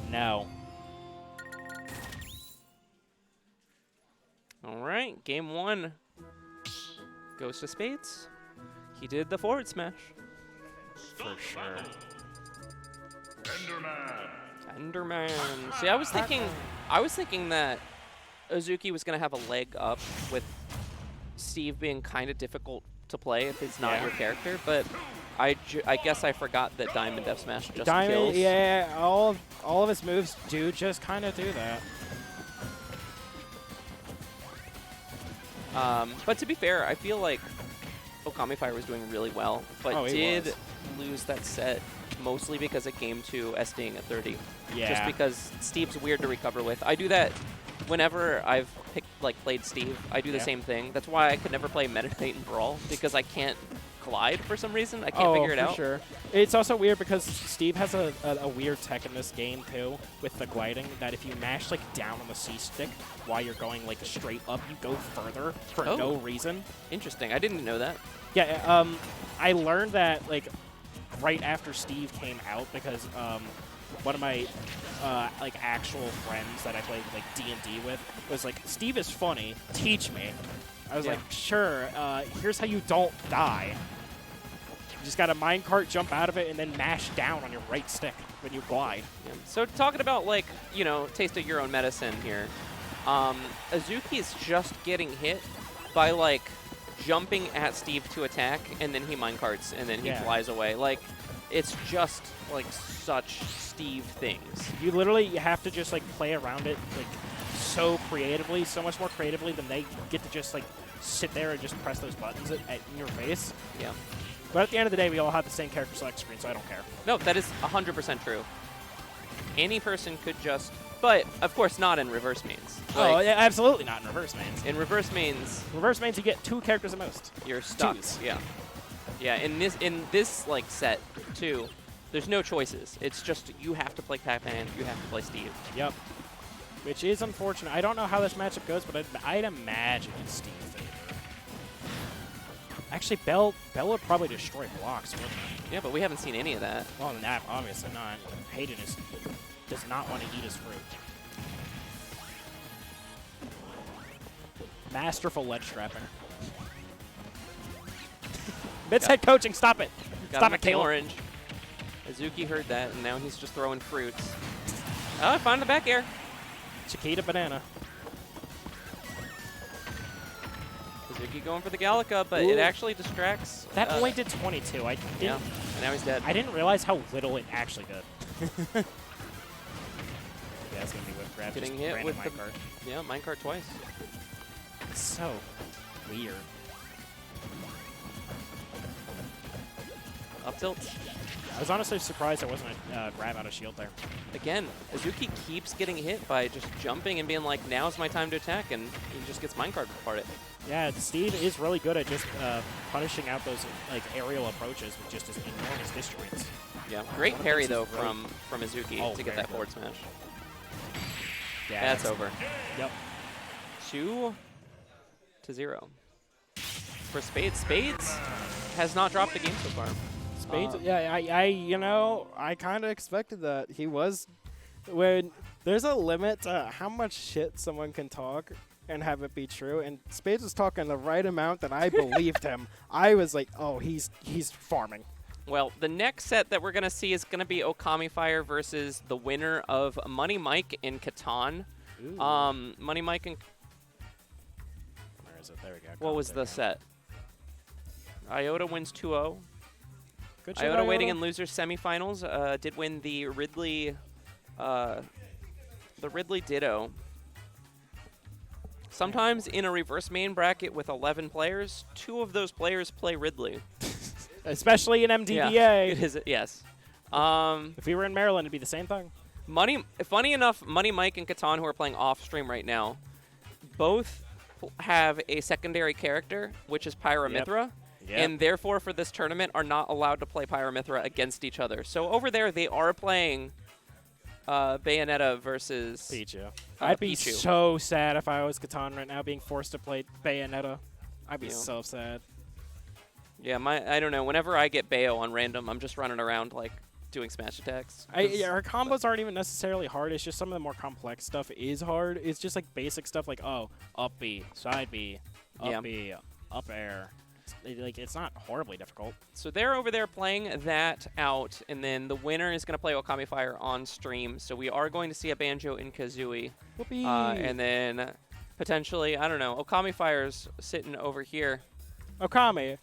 No. All right, game 1 goes to Spades. He did the forward smash. For sure. Enderman. See, I was thinking that Izuke was going to have a leg up with Steve being kind of difficult to play if he's not your character, but I guess I forgot that Diamond F Smash just kills. Yeah, all of his moves do just kind of do that. But to be fair, I feel like Okamifire was doing really well, but did lose that set mostly because of game 2 SDing at 30. Yeah. Just because Steve's weird to recover with. I do that whenever I've played Steve. I do the same thing. That's why I could never play Meta Knight and Brawl, because I can't glide for some reason. I can't figure it out. Oh, for sure. It's also weird because Steve has a weird tech in this game too with the gliding, that if you mash like down on the C stick while you're going like straight up, you go further for no reason. Interesting. I didn't know that. Yeah, I learned that like right after Steve came out because one of my like actual friends that I played like D&D with was like, Steve is funny, teach me. I was like, sure, here's how you don't die. You just got a minecart, jump out of it, and then mash down on your right stick when you glide. Yeah. So talking about, like, you know, taste of your own medicine here, Izuke's just getting hit by, like, jumping at Steve to attack, and then he minecarts, and then he flies away. Like, it's just, like, such Steve things. You literally have to just, like, play around it, like, so creatively, so much more creatively than they get to just, like, sit there and just press those buttons in your face. Yeah. But at the end of the day, we all have the same character select screen, so I don't care. No, that is 100% true. Any person could just, but of course not in reverse mains. Like, oh, yeah, absolutely not in reverse mains. In reverse mains, you get 2 characters at most. You're stuck. Yeah. Yeah, in this like set too, there's no choices. It's just you have to play Pac-Man, you have to play Steve. Yep. Which is unfortunate. I don't know how this matchup goes, but I'd imagine it's Steve favor. Actually, Bell would probably destroy blocks, wouldn't he? Yeah, but we haven't seen any of that. Well, obviously not. Hayden does not want to eat his fruit. Masterful ledge trapping. Mid's head coaching, stop it. Stop it, Caleb. Orange. Izuke heard that, and now he's just throwing fruits. Oh, I found the back air. Chiquita banana. Izuke going for the Gallica, but it actually distracts. That only did 22. I didn't, and now he's dead. I didn't realize how little it actually did. Yeah, that's going to be whip grab. Getting hit with the minecart. Yeah, minecart twice. It's so weird. Up tilt. I was honestly surprised there wasn't a grab out of shield there. Again, Izuke keeps getting hit by just jumping and being like, now's my time to attack, and he just gets minecart apart it. Yeah, Steve is really good at just punishing out those like aerial approaches with just his enormous disjoints. Yeah, great parry though from Izuke to get that forward smash. Yeah, that's over. Yep. 2-0 for Spades. Spades has not dropped a game so far. Spades, I kind of expected that. He was, when there's a limit to how much shit someone can talk and have it be true, and Spades was talking the right amount that I believed him. I was like, oh, he's farming. Well, the next set that we're going to see is going to be Okamifire versus the winner of Money Mike in Catan. Money Mike and... Where is it? There we go. What was the set? Iota wins 2-0. Good shit, Iota waiting in losers semifinals. Did win the Ridley Ditto. Sometimes in a reverse main bracket with 11 players, 2 of those players play Ridley. Especially in MDBA. Yeah, it is, yes. If we were in Maryland, it'd be the same thing. Funny enough, Money Mike and Catan, who are playing off stream right now, both have a secondary character, which is Pyra Mythra. Yep. And therefore, for this tournament, are not allowed to play Pyra Mythra against each other. So over there, they are playing Bayonetta versus Pichu. I'd be Pichu. so sad if I was Catan right now, being forced to play Bayonetta. I'd be so sad. Yeah, I don't know. Whenever I get Bayo on random, I'm just running around like doing smash attacks. Our combos aren't even necessarily hard. It's just some of the more complex stuff is hard. It's just like basic stuff like, oh, up B, side B, up B, up air. It's not horribly difficult. So they're over there playing that out, and then the winner is going to play Okamifire on stream. So we are going to see a Banjo in Kazooie. And then potentially, I don't know, Okamifire's sitting over here. Okami,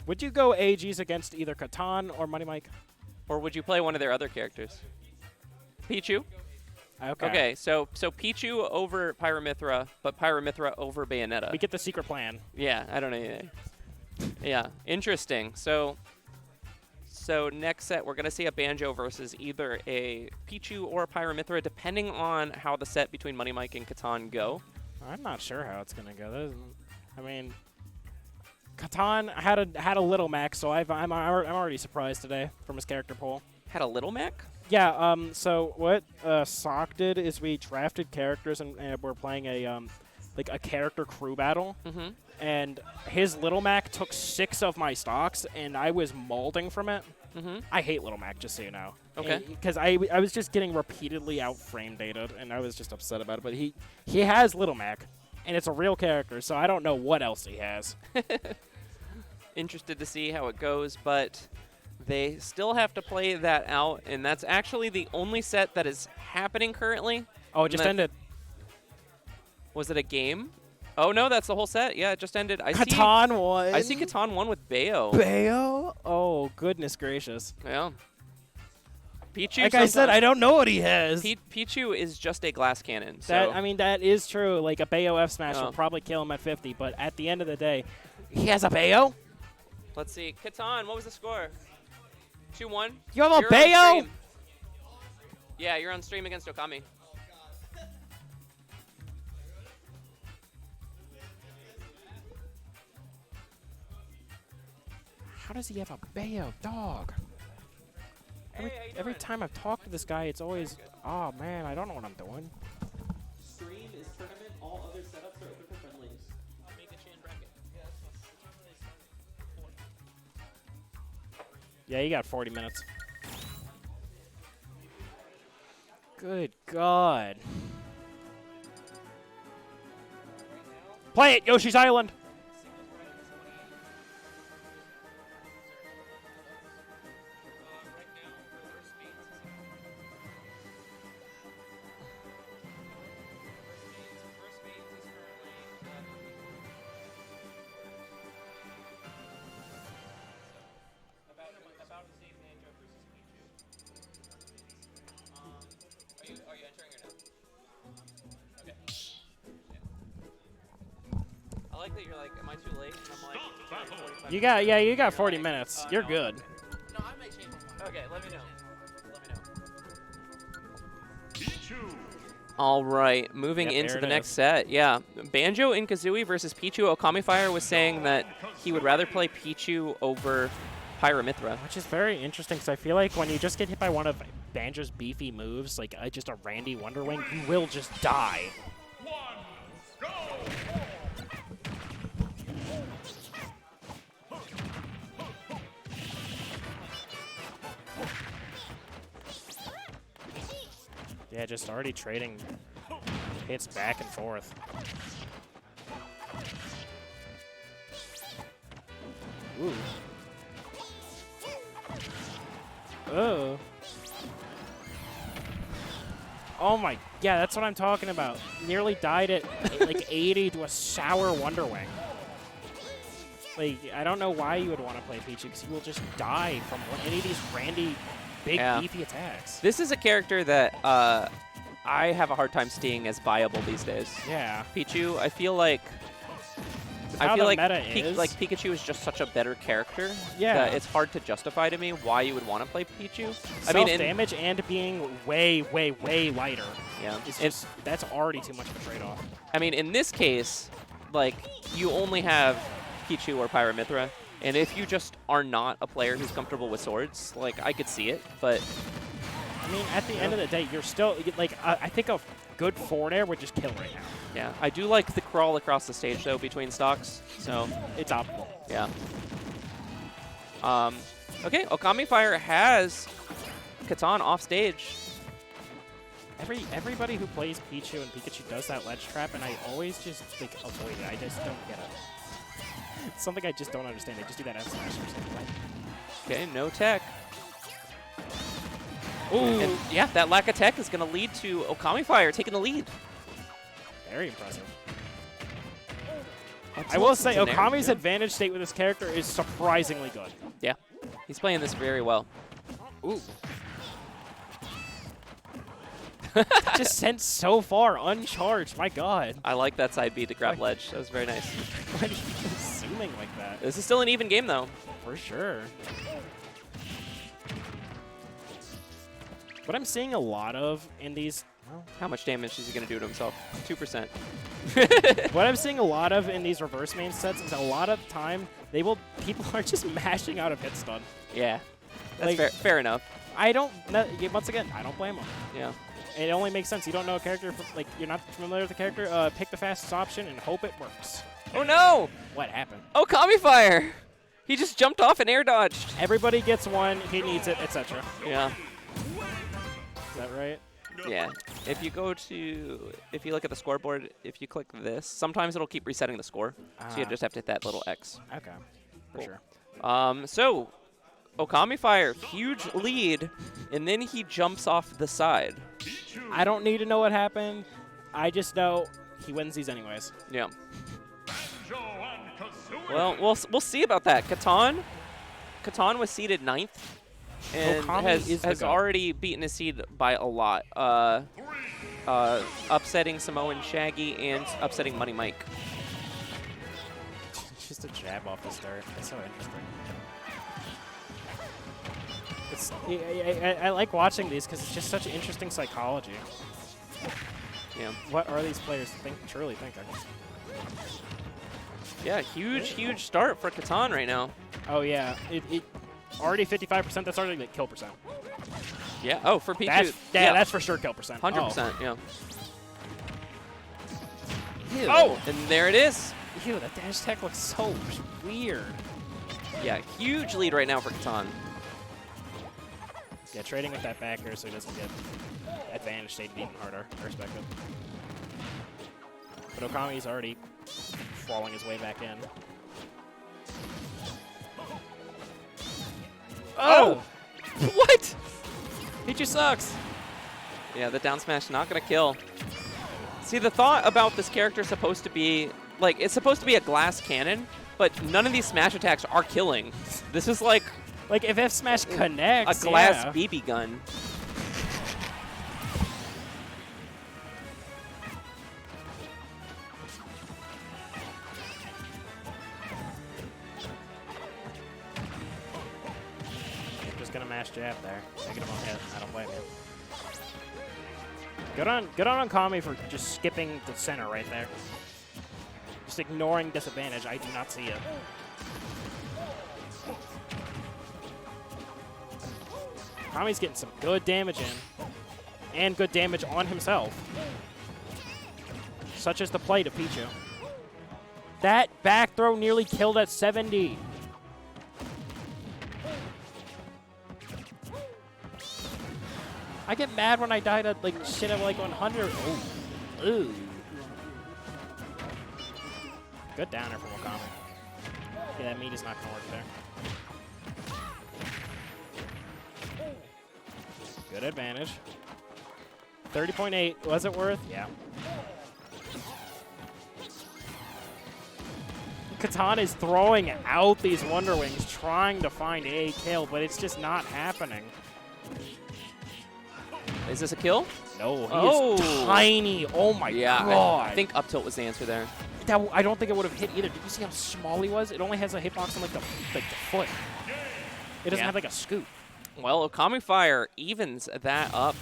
would you go AGs against either Catan or Money Mike? Or would you play one of their other characters? Pichu? Okay, so Pichu over Pyra Mythra, but Pyra Mythra over Bayonetta. We get the secret plan. Yeah, I don't know. Yeah, interesting. So next set, we're going to see a Banjo versus either a Pichu or a Pyra Mythra, depending on how the set between Money Mike and Catan go. I'm not sure how it's going to go. I mean, Catan had a little Mac, so I'm already surprised today from his character pool. Had a little Mac? Yeah. So what Sock did is we drafted characters and we're playing a character crew battle. Mm-hmm. And his Little Mac took 6 of my stocks, and I was molding from it. Mm-hmm. I hate Little Mac, just so you know. Okay. Because I was just getting repeatedly out-frame dated, and I was just upset about it. But he has Little Mac, and it's a real character, so I don't know what else he has. Interested to see how it goes, but they still have to play that out, and that's actually the only set that is happening currently. Oh, it just ended. Was it a game? Oh, no, that's the whole set. Yeah, it just ended. Catan won. I see Catan won with Bayo. Bayo? Oh, goodness gracious. Yeah. Pichu. Like I said, I don't know what he has. Pichu is just a glass cannon. So. I mean, that is true. Like, a Bayo F-Smash will probably kill him at 50, but at the end of the day, he has a Bayo? Let's see. Catan, what was the score? 2-1? You have a Bayo? Yeah, you're on stream against Okami. How does he have a Bayo, dog? Every time I've talked to this guy, it's always, oh man, I don't know what I'm doing. Stream is tournament. All other setups are open for friendlies. Make a chain bracket. Yeah, you got 40 minutes. Good God. Play it, Yoshi's Island! I like that you're like, am I too late? And I'm like, You got 40 minutes. You're good. No, I might change my mind. Okay, let me know. All right, moving into the next set. Yeah, Banjo in Kazooie versus Pichu. Okamifire was saying that he would rather play Pichu over Pyra Mythra. Which is very interesting, because I feel like when you just get hit by one of Banjo's beefy moves, like just a Randy Wonderwing, you will just die. Yeah, just already trading hits back and forth. Ooh. Oh. Oh my, yeah, that's what I'm talking about. Nearly died at like 80 to a sour Wonder Wing. Like, I don't know why you would want to play Pichu, because you will just die from any of these randy, big, beefy attacks. This is a character that I have a hard time seeing as viable these days. Yeah. Pichu, I feel like Pikachu is just such a better character. Yeah. That it's hard to justify to me why you would want to play Pichu. Self-damage and being way, way, way lighter. Yeah. That's already too much of a trade-off. I mean, in this case, like, you only have Pichu or Pyra Mythra, and if you just are not a player who's comfortable with swords, like, I could see it, but... I mean, at the end of the day, you're still, like, I think a good forward air would just kill right now. Yeah, I do like the crawl across the stage, though, between stocks, so... It's optimal. Yeah. Okay, Okamifire has Catan off stage. Everybody who plays Pichu and Pikachu does that ledge trap, and I always just, like, avoid it. I just don't get it. It's something I just don't understand. They just do that F smash or something. Okay, no tech. Ooh. And yeah, that lack of tech is going to lead to Okamifire taking the lead. Very impressive. Excellent I will say, in there. Okami's advantage state with this character is surprisingly good. Yeah, he's playing this very well. Ooh. Just sent so far uncharged. My God. I like that side B to grab ledge. That was very nice. Why are you assuming like that? This is still an even game, though. For sure. What I'm seeing a lot of in these... Well, how much damage is he going to do to himself? 2%. What I'm seeing a lot of in these reverse main sets is a lot of time people are just mashing out of hit stun. Yeah, that's fair enough. Once again, I don't blame them. Yeah. It only makes sense. You don't know a character, like, you're not familiar with the character, pick the fastest option and hope it works. Oh no! What happened? Okamifire! He just jumped off and air dodged. Everybody gets one, he needs it, etc. Yeah. Is that right? Yeah. If you look at the scoreboard, if you click this, sometimes it'll keep resetting the score. So you just have to hit that little X. Okay. For sure. So, Okamifire, huge lead, and then he jumps off the side. I don't need to know what happened. I just know he wins these anyways. Yeah. Well, we'll see about that. Catan was seeded 9th. And has already beaten his seed by a lot. Upsetting Samoan Shaggy and upsetting Money Mike. Just a jab off the start. That's so interesting. I like watching these because it's just such interesting psychology. Yeah. What are these players truly thinking? Yeah, huge start for Catan right now. Oh yeah, it already 55%. That's already like kill percent. Yeah. Oh, for Pichu. That's for sure kill percent. 100%. Yeah. Ew. Oh, and there it is. Ew, that dash tech looks so weird. Yeah, huge lead right now for Catan. Yeah, trading with that backer so he doesn't get advantage state even harder. I respect it. But Okami's already crawling his way back in. Oh! What? Pichu sucks. Yeah, the down smash not going to kill. See, the thought about this character is supposed to be, like, it's supposed to be a glass cannon, but none of these smash attacks are killing. This is like... Like, if F smash connects, a glass BB gun. Gonna mash jab there. Taking him on hit. I don't blame you. Good on Okami for just skipping the center right there. Just ignoring disadvantage. I do not see it. Okami's getting some good damage in. And good damage on himself. Such as the play to Pichu. That back throw nearly killed at 70. I get mad when I died at like shit at like 100. Ooh. Ooh. Good downer from Okami. Yeah, that meat is not gonna work there. Good advantage. 30.8. Was it worth? Yeah. Catan is throwing out these Wonder Wings, trying to find a kill, but it's just not happening. Is this a kill? No, he is tiny. Oh my god. I think up tilt was the answer there. I don't think it would have hit either. Did you see how small he was? It only has a hitbox on like the foot. It doesn't have like a scoop. Well, Okamifire evens that up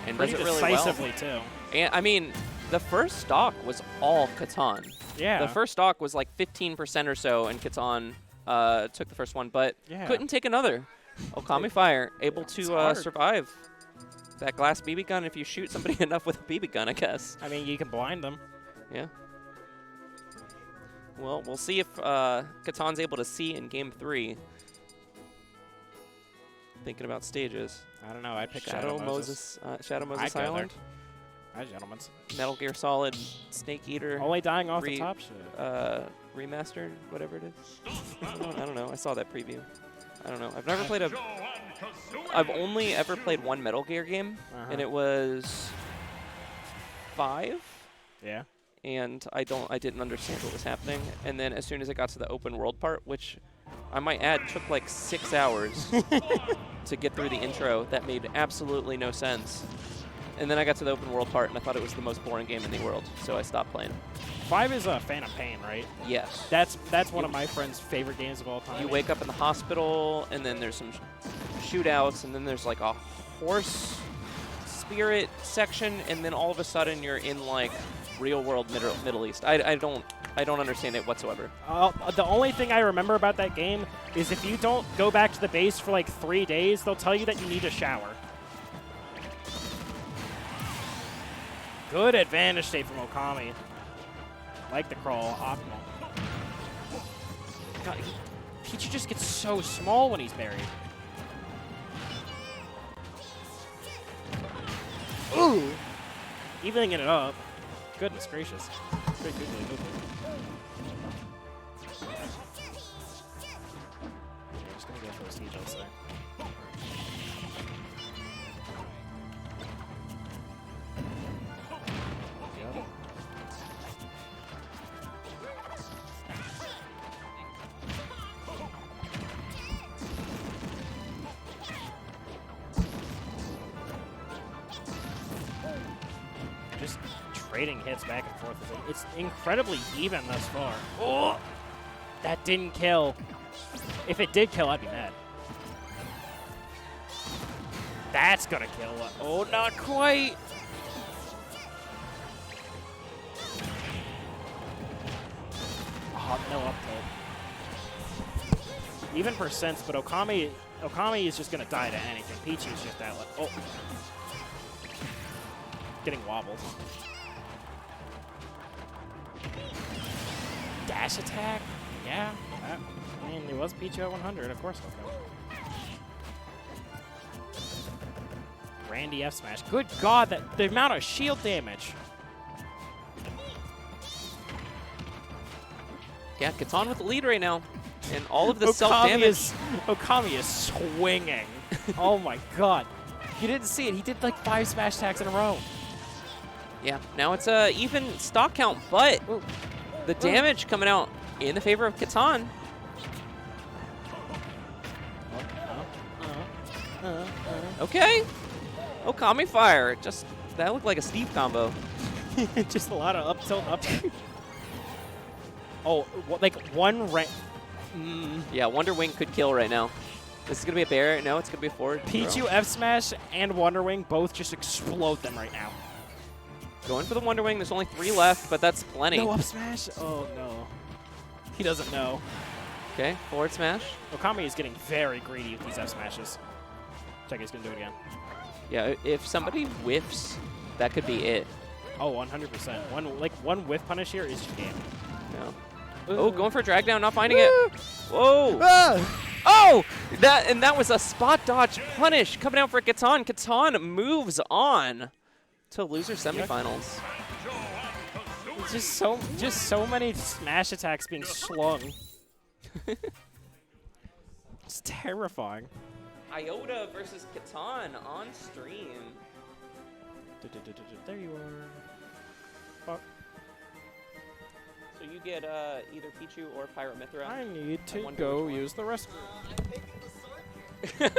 and does Pretty it really well. decisively too. And I mean, the first stock was all Catan. Yeah. The first stock was like 15% or so, and Catan took the first one, but couldn't take another. Okamifire able to survive that glass BB gun if you shoot somebody enough with a BB gun, I guess. I mean, you can blind them. Yeah. Well, we'll see if Catan's able to see in Game 3. Thinking about stages. I don't know. I picked Shadow Moses Island. Hi, gentlemen. Metal Gear Solid, Snake Eater. Only dying off the top shit. Remastered, whatever it is. I don't know. I saw that preview. I don't know. I've never played I've only ever played one Metal Gear game, and it was 5. Yeah. And I didn't understand what was happening. And then as soon as it got to the open world part, which I might add took like 6 hours to get through the intro, that made absolutely no sense. And then I got to the open world part, and I thought it was the most boring game in the world, so I stopped playing. 5 is a Phantom Pain, right? Yes. That's one of my friend's favorite games of all time. You wake up in the hospital, and then there's some shootouts, and then there's like a horse spirit section, and then all of a sudden you're in like real world Middle East. I don't understand it whatsoever. The only thing I remember about that game is if you don't go back to the base for like 3 days, they'll tell you that you need a shower. Good advantage state from Okami. Like the crawl, optimal. God, Pichu just gets so small when he's buried. Ooh! Evening it up. Goodness gracious. Very googly googly. I'm just gonna go for a siege, I'll say. Just trading hits back and forth. It's incredibly even thus far. Oh! That didn't kill. If it did kill, I'd be mad. That's gonna kill. Oh, not quite. Oh, no up tilt. Even percents, but Okami is just gonna die to anything. Pichu's just that. Oh. Getting wobbled. Dash attack? Yeah. I mean, it was Pichu at 100. Of course I'll go. Randy F smash. Good God, the amount of shield damage. Yeah, Catan with the lead right now. And all of the self-damage. Okami is swinging. Oh my God. You didn't see it. He did like 5 smash attacks in a row. Yeah, now it's a even stock count, but the damage coming out in the favor of Catan. Okay. Okamifire. Just, that looked like a Steve combo. Just a lot of up tilt, up. Oh, like one rank. Yeah, Wonder Wing could kill right now. This is going to be a bear. No, it's going to be a forward. Pichu F smash and Wonder Wing both just explode them right now. Going for the Wonder Wing. There's only 3 left, but that's plenty. No up smash? Oh, no. He doesn't know. Okay, forward smash. Okami is getting very greedy with these F smashes. Check, he's going to do it again. Yeah, if somebody whiffs, that could be it. Oh, 100%. One whiff punish here is just game. No. Oh, going for a drag down, not finding it. Whoa. Ah! Oh, that was a spot dodge punish coming out for Catan. Catan moves on to loser semifinals. It's just so many smash attacks being slung. It's terrifying. Iota versus Catan on stream. There you are. Fuck. So you get either Pichu or Pyra Mythra. I need to wonder go which one. use the restroom. I'm taking the sword here.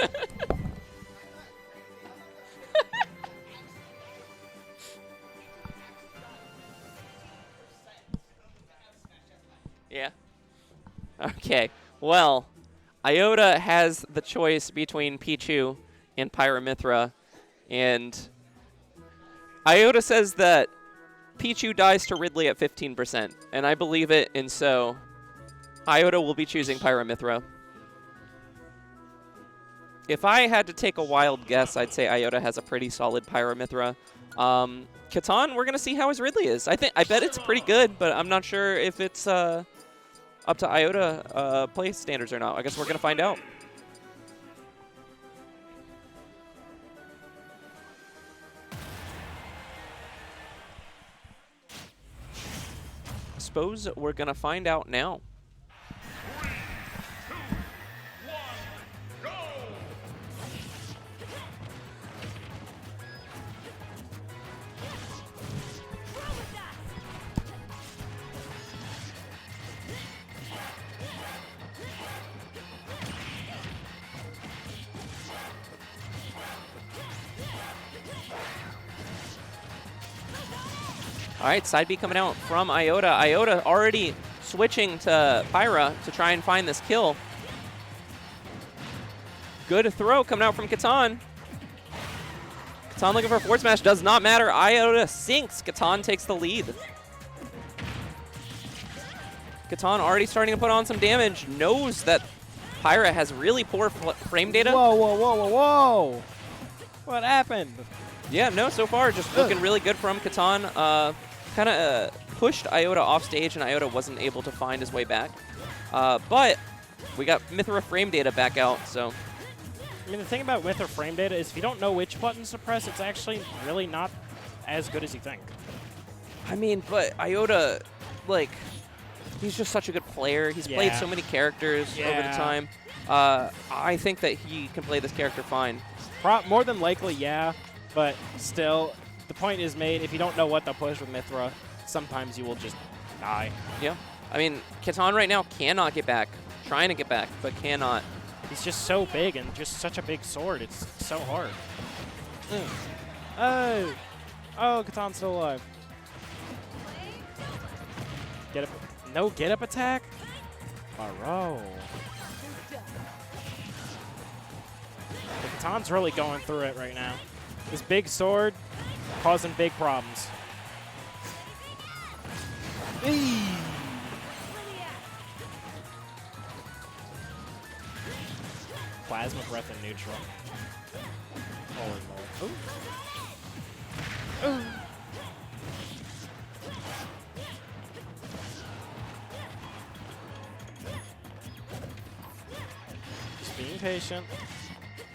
Yeah. Okay. Well, Iota has the choice between Pichu and Pyra Mythra, and Iota says that Pichu dies to Ridley at 15%, and I believe it, and so Iota will be choosing Pyra Mythra. If I had to take a wild guess, I'd say Iota has a pretty solid Pyra Mythra. Catan, we're gonna see how his Ridley is. I bet it's pretty good, but I'm not sure if it's up to Iota play standards or not. I guess we're gonna find out. I suppose we're gonna find out now. All right, side B coming out from Iota. Iota already switching to Pyra to try and find this kill. Good throw coming out from Catan. Catan looking for a forward smash. Does not matter. Iota sinks. Catan takes the lead. Catan already starting to put on some damage. Knows that Pyra has really poor frame data. Whoa, whoa, whoa, whoa, whoa! What happened? Yeah, no, so far just looking really good from Catan. Kind of pushed Iota off stage, and Iota wasn't able to find his way back. But we got Mythra frame data back out, so. I mean, the thing about Mythra frame data is if you don't know which buttons to press, it's actually really not as good as you think. I mean, but Iota, like, he's just such a good player. He's played so many characters over the time. I think that he can play this character fine. More than likely, yeah, but still, the point is made. If you don't know what to push with Mythra, sometimes you will just die. Yeah. I mean, Catan right now cannot get back. Trying to get back, but cannot. He's just so big and just such a big sword. It's so hard. Oh, Catan's still alive. Get up. No get up attack? Bro. Catan's really going through it right now. His big sword causing big problems. Plasma breath in neutral. Holy moly. Ooh. Ooh. Just being patient.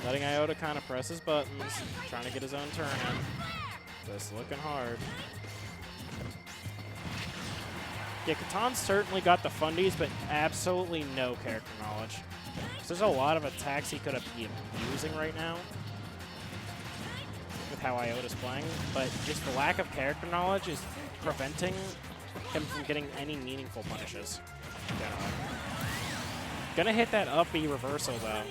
Letting Iota kind of press his buttons. Trying to get his own turn in. Just looking hard. Yeah, Catan's certainly got the fundies, but absolutely no character knowledge. So there's a lot of attacks he could be using right now with how Iota's playing, but just the lack of character knowledge is preventing him from getting any meaningful punishes. Gonna hit that up B reversal, though.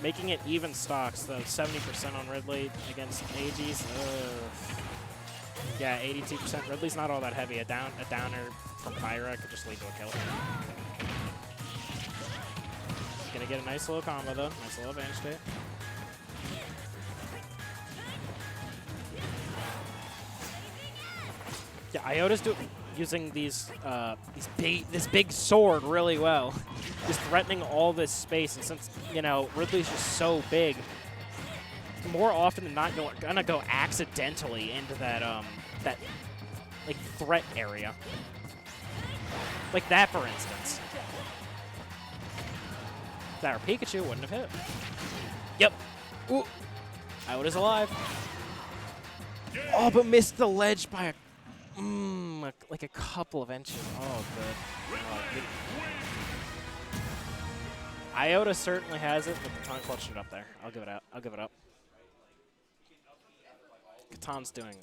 Making it even stocks, though. 70% on Ridley against AGs. Yeah, 82%. Ridley's not all that heavy. A downer from Pyra could just lead to a kill. Gonna get a nice little combo, though. Nice little advantage state. Yeah, Iota's using this big sword really well. Just threatening all this space, and since, you know, Ridley's just so big, more often than not, you're gonna go accidentally into that, like, threat area. Like that, for instance. If that were Pikachu, wouldn't have hit. Yep. Ooh. Iota's alive. Oh, but missed the ledge by like a couple of inches. Oh, good. Oh, good. Iota certainly has it, but Catan clutched it up there. I'll give it out. I'll give it up. Catan's doing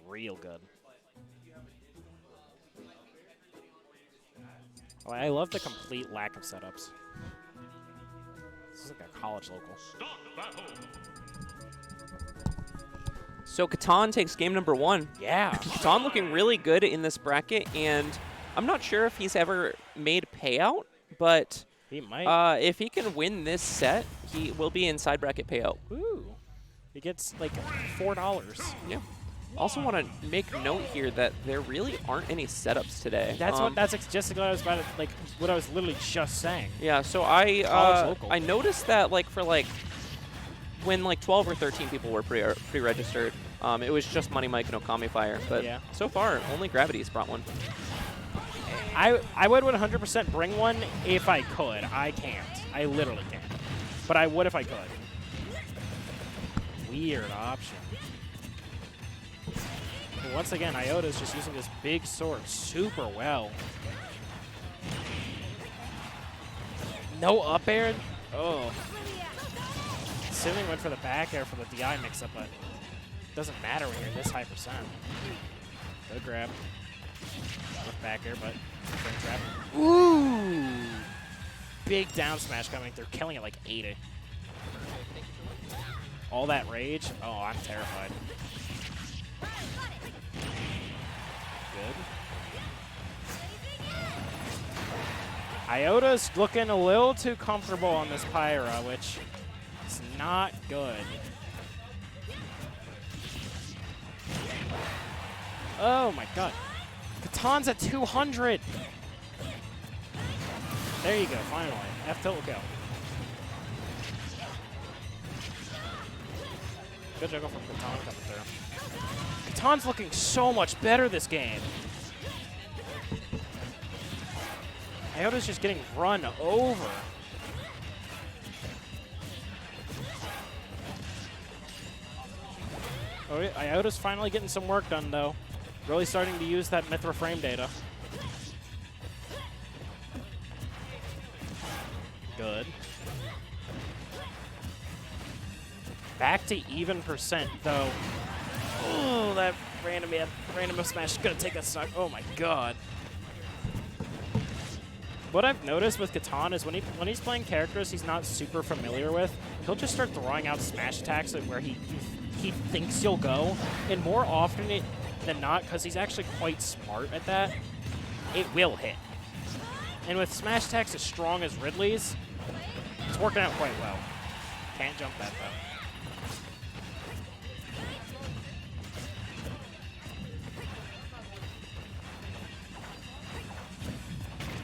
real good. Oh, I love the complete lack of setups. This is like a college local. So Catan takes game number 1. Yeah. Catan looking really good in this bracket, and I'm not sure if he's ever made payout, but He might. if he can win this set, he will be in side bracket payout. Ooh. He gets like $4. Yeah. Also want to make note here that there really aren't any setups today. That's just what I was about to, like what I was literally just saying. Yeah, so College I local. I noticed that like for like when like 12 or 13 people were pre-registered, it was just Money Mike and Okamifire. But Yeah. so far, only Gravity's brought one. I would 100% bring one if I could. I can't. I literally can't. But I would if I could. Weird option. But once again, Iota's just using this big sword super well. No up air? Oh. Assuming went for the back air for the DI mix-up, but it doesn't matter when you're this high percent. Good grab. With back air, but spring trap. Ooh! Big down smash coming through, killing it like 80. All that rage? Oh, I'm terrified. Good. Iota's looking a little too comfortable on this Pyra, which is not good. Oh my god. Catan's at 200. There you go, finally. F tilt go. Good juggle from Catan coming through. Catan's looking so much better this game. Iota's just getting run over. Oh, yeah, Iota's finally getting some work done, though. Really starting to use that Mythra frame data. Good. Back to even percent, though. Oh, that random smash is going to take a suck. Oh, my God. What I've noticed with Catan is when he's playing characters he's not super familiar with, he'll just start throwing out smash attacks where he thinks you'll go, and more often than not, because he's actually quite smart at that, it will hit. And with smash attacks as strong as Ridley's, it's working out quite well. Can't jump that, though.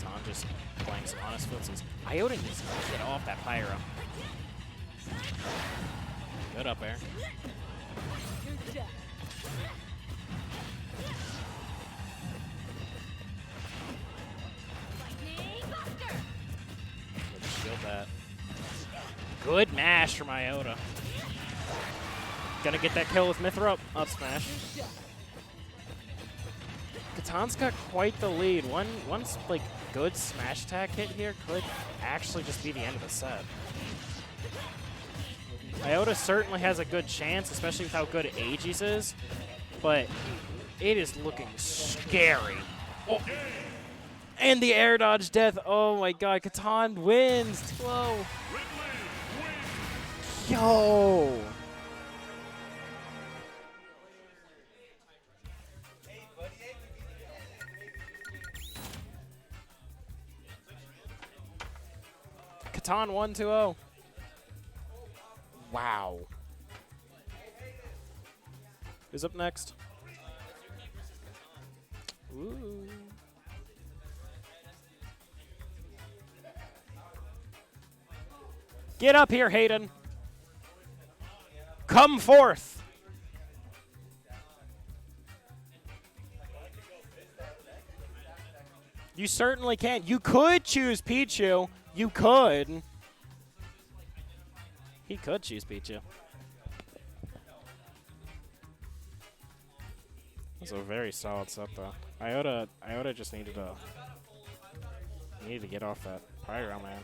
Catan just playing some honest footsies. Iota needs to get off that Pyra. Good up air. Let's shield that. Good mash from Iota. Gonna get that kill with Mythra up smash. Catan's got quite the lead. One like good smash attack hit here could actually just be the end of the set. Iota certainly has a good chance, especially with how good Aegis is, but it is looking scary. Oh. And the air dodge death. Oh my god, Catan wins. Whoa. Yo. Catan 1-2-0. Wow. Who's up next? Ooh. Get up here, Hayden. Come forth. You certainly can. You could choose Pichu. You could. He could choose Pichu. That's a very solid set, though. Iota just needed to get off that Pyra, man.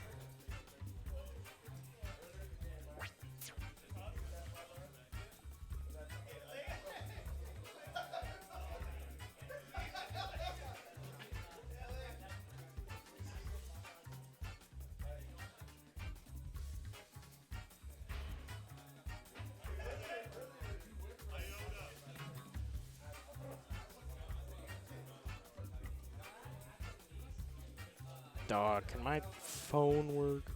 Dog, can my phone work?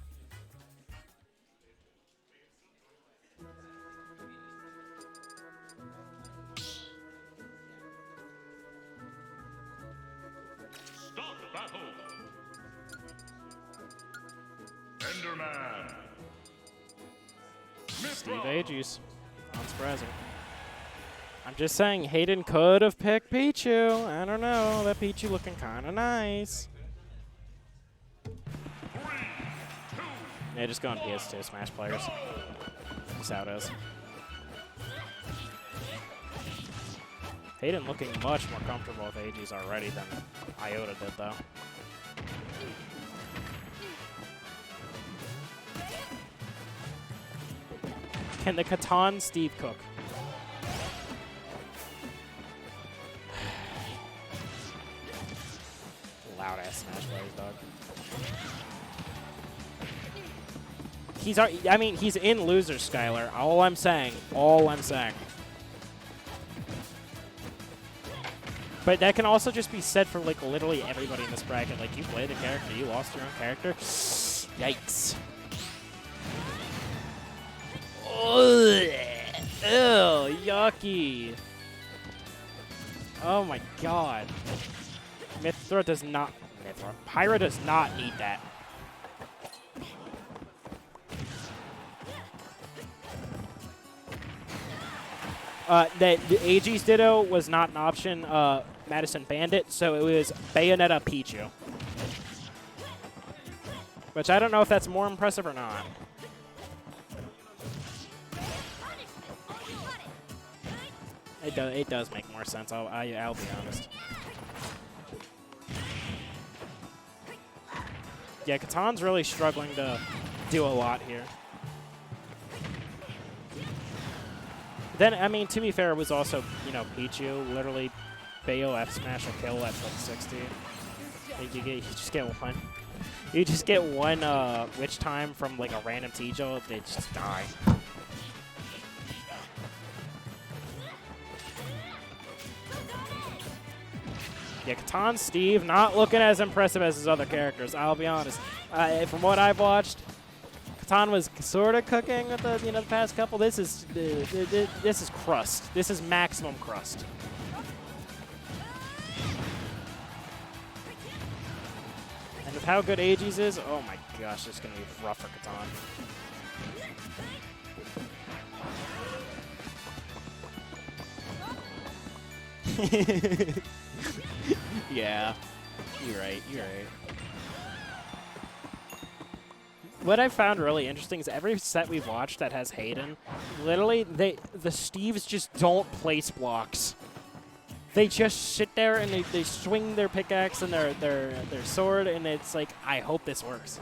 Start battle. Enderman. Steve Mythra. Aegis. Unsurprising. I'm just saying, Hayden could have picked Pichu. I don't know. That Pichu looking kind of nice. 3, 2, Yeah, just go on PS2 Smash players. That's how it is. Hayden looking much more comfortable with Aegis already than Iota did, though. Can the Catan Steve cook? Loud ass Smash players, dog. I mean, he's in losers, Skylar. All I'm saying. But that can also just be said for like literally everybody in this bracket. Like, you play the character, you lost your own character. Yikes. Ugh. Ew, yucky. Oh my god. Mythra does not. Pyra does not need that. The Aegis Ditto was not an option. Madison banned it, so it was Bayonetta Pichu. Which I don't know if that's more impressive or not. It does make more sense. I'll be honest. Yeah, Catan's really struggling to do a lot here. Then, I mean, to be fair, it was also, you know, Pichu. Literally, Bayo F-Smash will kill at like 60. You just get one. You just get one witch time from like a random Tijo, they just die. Yeah, Catan Steve not looking as impressive as his other characters. I'll be honest. From what I've watched, Catan was sort of cooking with the the past couple. This is crust. This is maximum crust. And with how good Aegis is, oh my gosh, it's gonna be rough for Catan. Yeah, you're right. What I found really interesting is every set we've watched that has Hayden, literally, the Steves just don't place blocks. They just sit there and they swing their pickaxe and their sword, and it's like, I hope this works.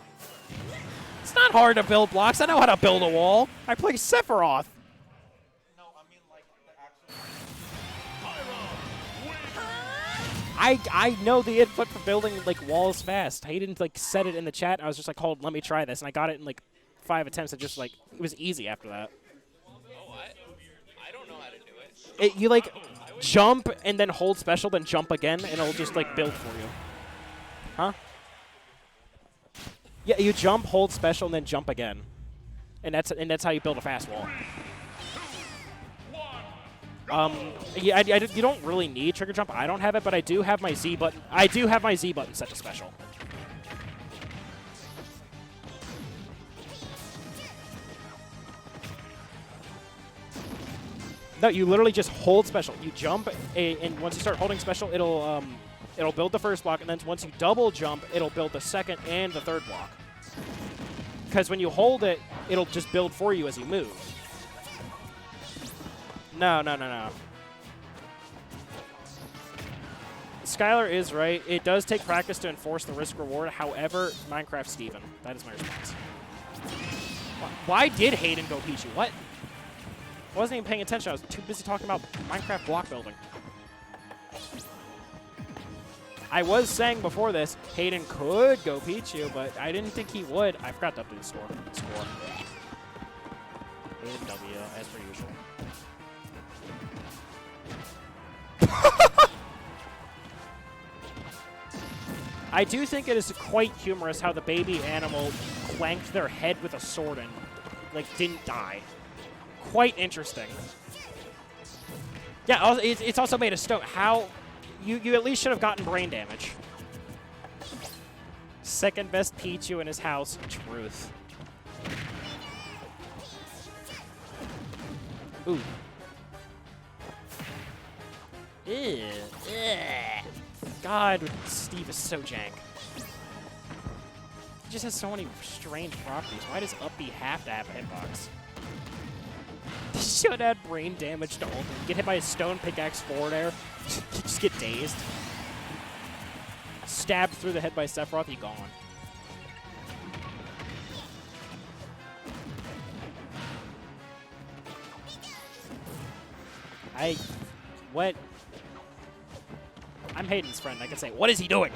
It's not hard to build blocks. I know how to build a wall. I play Sephiroth. No, I mean like the actual. I know the input for building like walls fast. Hayden like said it in the chat. I was just like, hold, let me try this, and I got it in like 5 attempts. And just like it was easy after that. Oh, I don't know how to do it. You like jump and then hold special, then jump again, and it'll just like build for you. Huh? Yeah, you jump, hold special, and then jump again, and that's how you build a fast wall. Yeah, you don't really need trigger jump. I don't have it, but I do have my Z button. I do have my Z button set to special. No, you literally just hold special. You jump, and once you start holding special, it'll build the first block, and then once you double jump, it'll build the second and the third block. Because when you hold it, it'll just build for you as you move. No. Skylar is right. It does take practice to enforce the risk-reward. However, Minecraft Steven. That is my response. Why did Hayden go Pichu? What? I wasn't even paying attention. I was too busy talking about Minecraft block building. I was saying before this, Hayden could go Pichu, but I didn't think he would. I forgot to update the score. Hayden W, as per usual. I do think it is quite humorous how the baby animal clanked their head with a sword and, like, didn't die. Quite interesting. Yeah, it's also made of stone. How... You at least should have gotten brain damage. Second best Pichu in his house. Truth. Ooh. Ew. Ugh. God, Steve is so jank. He just has so many strange properties. Why does up B have to have a hitbox? He should add brain damage to ult. Get hit by a stone pickaxe forward air. Just get dazed. Stabbed through the head by Sephiroth, he gone. What? I'm Hayden's friend. I can say, what is he doing?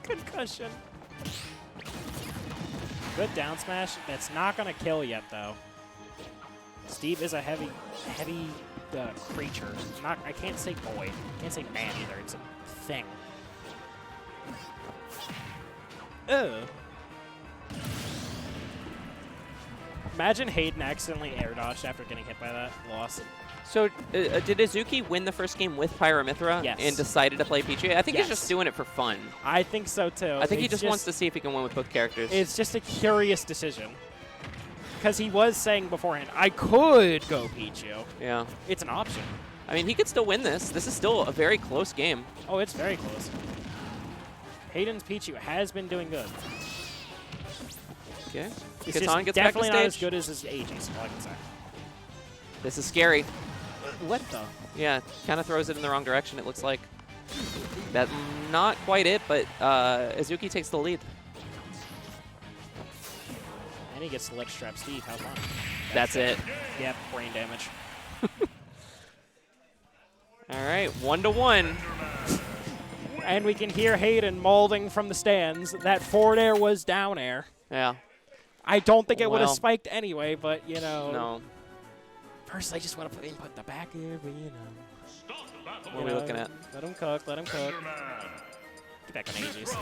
Concussion. Good down smash. That's not going to kill yet, though. Steve is a heavy creature. I can't say boy. I can't say man either. It's a thing. Ugh. Imagine Hayden accidentally air dodged after getting hit by that. Loss. So, did Izuke win the first game with Pyra Mythra Yes. and decided to play Pichu? I think he's just doing it for fun. I think so, too. I think he just wants to see if he can win with both characters. It's just a curious decision. Because he was saying beforehand, I could go Pichu. Yeah. It's an option. I mean, he could still win this. This is still a very close game. Oh, it's very close. Hayden's Pichu has been doing good. Okay. It's Catan just gets definitely back not to as stage. good as his AGs, all I can say. This is scary. What the? Yeah, kind of throws it in the wrong direction, it looks like. That's not quite it, but Izuke takes the lead. And he gets the leg strap Steve. How's that? That's it. Yep, brain damage. All right, 1-1. And we can hear Hayden molding from the stands. That forward air was down air. Yeah. I don't think it would have Well. spiked anyway, but, you know. No. First, I just want to put the back air, but, you know. Start the battle. What are we looking at? Let him cook, let him cook. Enderman. Get back on AGs.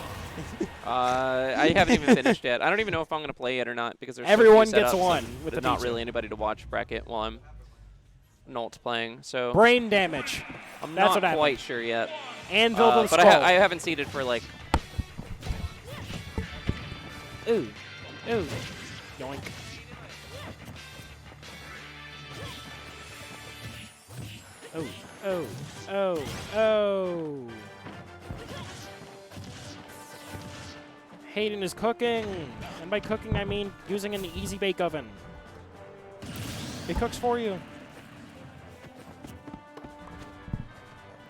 I haven't even finished yet. I don't even know if I'm going to play it or not because there's so Everyone few gets setups one and with there's the not Pichu. really anybody to watch bracket while I'm not playing. So Brain damage. I'm That's not what happened. quite sure yet. Anvil to the But skull. I haven't seeded for like. Ooh. Ooh. Yoink. Oh. Oh. Oh. Oh. Hayden is cooking. And by cooking, I mean using an easy bake oven. It cooks for you.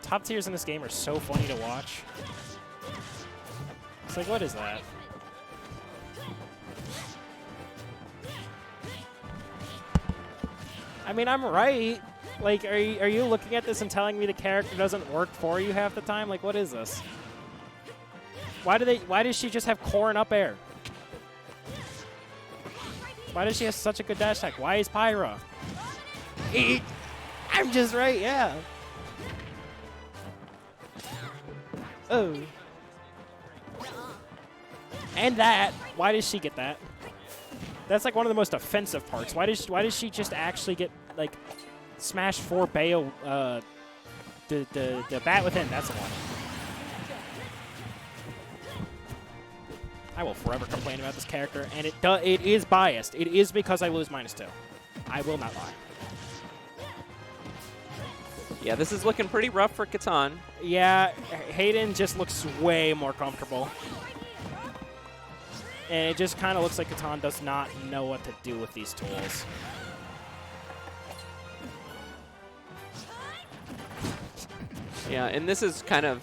Top tiers in this game are so funny to watch. It's like, what is that? I mean, I'm right. Like, are you looking at this and telling me the character doesn't work for you half the time? Like, what is this? Why does she just have corn up air? Why does she have such a good dash attack? Why is Pyra? I'm just right, yeah. Oh. And that. Why does she get that? That's like one of the most offensive parts. Why does she just actually get like smash 4 Bayo the bat within? That's the one. I will forever complain about this character, and it is biased. It is because I lose -2. I will not lie. Yeah, this is looking pretty rough for Catan. Yeah, Hayden just looks way more comfortable. And it just kind of looks like Catan does not know what to do with these tools. Yeah, and this is kind of.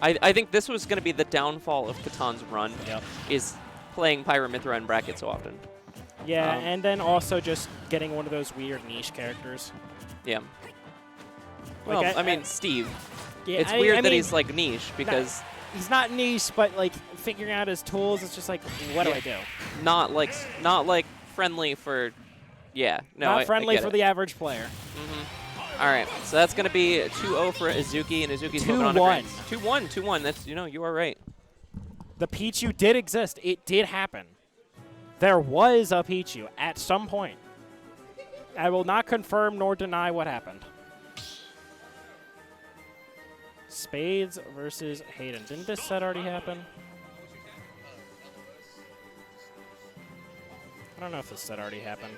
I think this was going to be the downfall of Catan's run. Yep. Is playing Pyra Mythra in bracket so often. Yeah, and then also just getting one of those weird niche characters. Yeah. Like, Well, I mean, Steve. Yeah, It's I weird that mean, he's like niche because he's not niche, but like figuring out his tools, it's just like, what do I do? not like friendly for. Yeah. No. Not I friendly get for it. the average player. Mhm. All right, so that's going to be 2-0 for Izuke, and Izuke's moving on to 2-1. Grants. 2-1, 2-1. That's, you are right. The Pichu did exist. It did happen. There was a Pichu at some point. I will not confirm nor deny what happened. Spades versus Hayden. Didn't this set already happen? I don't know if this set already happened.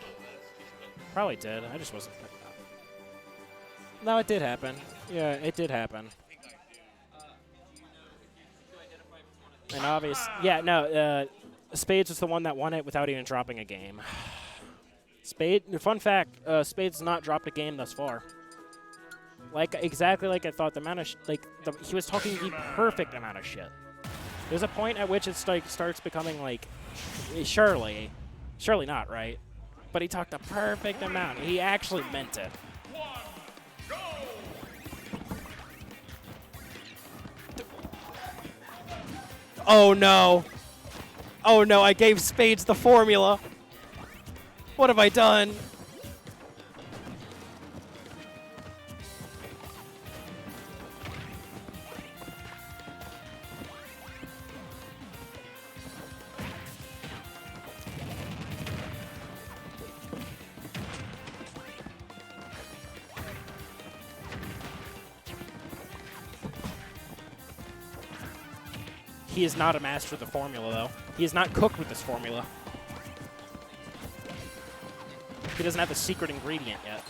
Probably did. I just wasn't picking up. No, it did happen. Yeah, it did happen. And obvious. Yeah, no. Spades was the one that won it without even dropping a game. Fun fact: Spades has not dropped a game thus far. Exactly like I thought. The amount of he was talking the perfect amount of shit. There's a point at which it's starts becoming like, surely not right, but he talked the perfect amount. He actually meant it. Oh no! Oh no! I gave Spades the formula. What have I done? He is not a master of the formula, though. He is not cooked with this formula. He doesn't have the secret ingredient yet.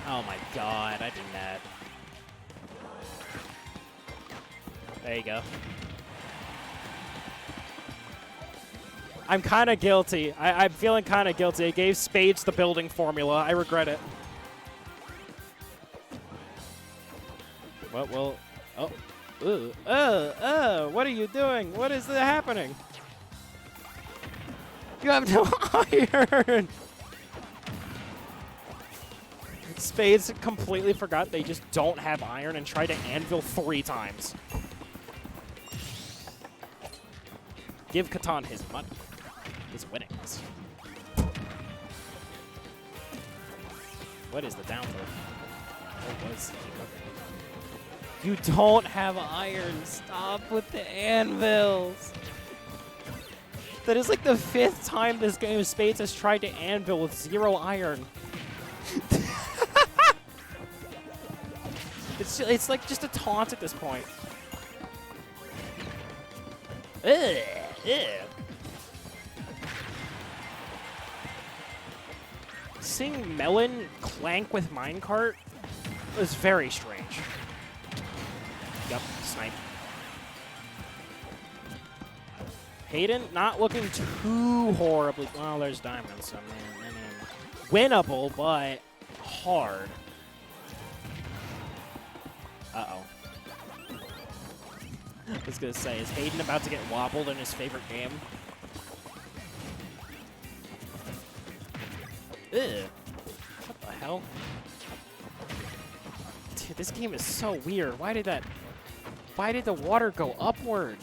Oh my god, I did that. There you go. I'm kind of guilty. I'm feeling kind of guilty. I gave Spades the building formula. I regret it. Well, oh. What are you doing? What is happening? You have no iron! Spades completely forgot they just don't have iron and tried to anvil 3 times. Give Catan his money. His winnings. What is the down throw? What was You don't have iron. Stop with the anvils. That is like the 5th time this game of Spades has tried to anvil with 0 iron. It's like just a taunt at this point. Ugh. Seeing Melon clank with minecart was very strange. Yep, snipe. Hayden not looking too horribly. Well, there's diamonds, so I mean, winnable, but hard. Uh-oh. I was going to say, is Hayden about to get wobbled in his favorite game? Ugh. What the hell? Dude, this game is so weird. Why did the water go upward?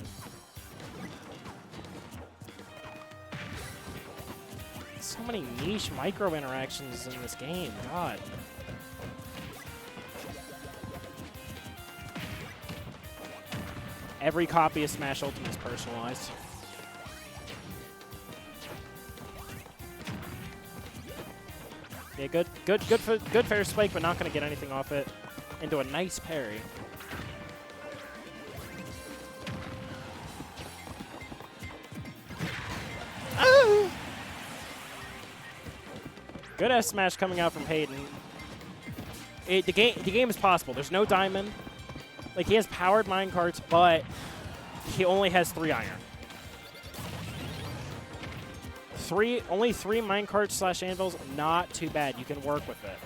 So many niche micro interactions in this game. God. Every copy of Smash Ultimate is personalized. Yeah, good fair spike, but not going to get anything off it. Into a nice parry. Oh! Good F smash coming out from Hayden. The game is possible. There's no diamond. Like, he has powered minecarts, but he only has 3 iron. Only 3 minecarts / anvils, not too bad. You can work with it.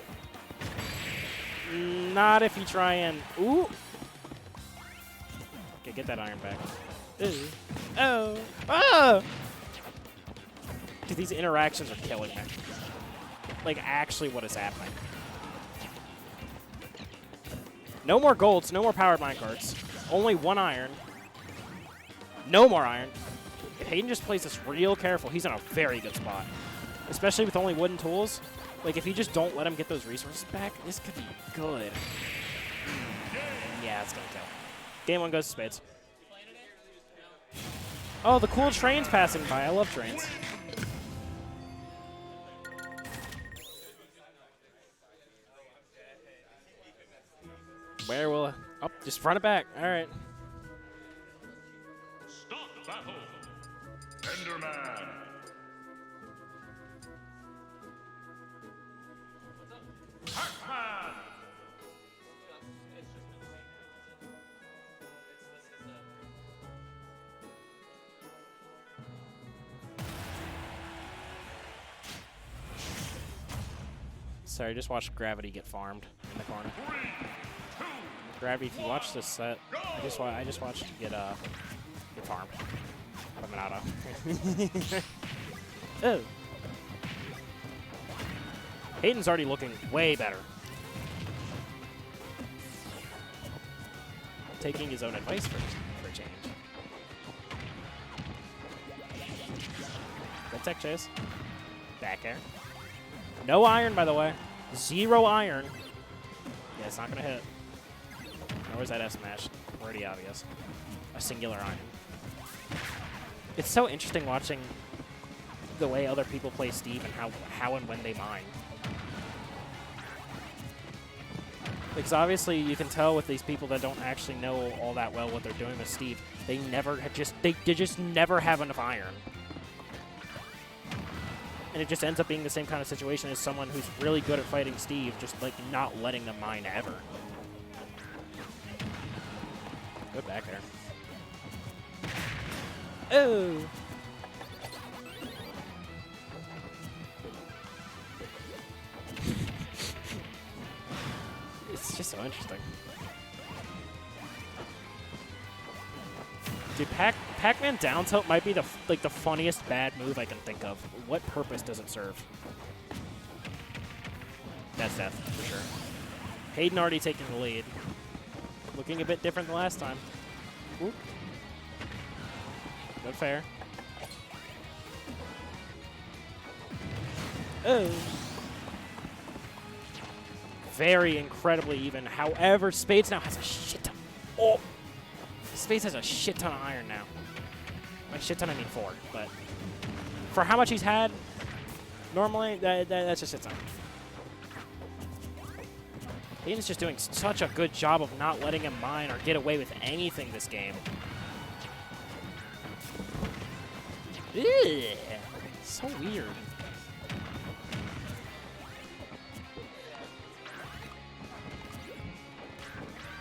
Not if you try and... Ooh! Okay, get that iron back. Ooh. Oh! Oh! Dude, these interactions are killing me. Like, actually what is happening. No more golds, no more powered minecarts. Only 1 iron. No more iron. If Hayden just plays this real careful, he's in a very good spot. Especially with only wooden tools. Like, if you just don't let him get those resources back, this could be good. Yeah, it's going to kill. Game 1 goes to Spades. Oh, the cool train's passing by. I love trains. Where will... Oh, just front it back. All right. Start battle. Enderman. Pac-Man. Sorry, just watched Gravity get farmed in the corner. Gravity, if you watch this set, I just watched you get farmed. I'm an auto. Oh. Hayden's already looking way better. Taking his own advice for a change. Good tech chase. Back air. No iron, by the way. 0 iron. Yeah, it's not going to hit. Nor is that F-Smash. Pretty obvious. A singular iron. It's so interesting watching the way other people play Steve and how and when they mine. Because obviously you can tell with these people that don't actually know all that well what they're doing with Steve, they just never have enough iron. And it just ends up being the same kind of situation as someone who's really good at fighting Steve, just like not letting them mine ever. Good back there. Oh! It's just so interesting. Dude, Pac-Man down tilt might be the funniest bad move I can think of. What purpose does it serve? That's death, for sure. Hayden already taking the lead. Looking a bit different than last time. Oop. Good fair. Oh. Very incredibly even. However, Spades now has a shit ton. Oh! Spades has a shit ton of iron now. By shit ton, I mean 4. But for how much he's had, normally, that's just shit ton. Hayden's just doing such a good job of not letting him mine or get away with anything this game. Ugh. So weird.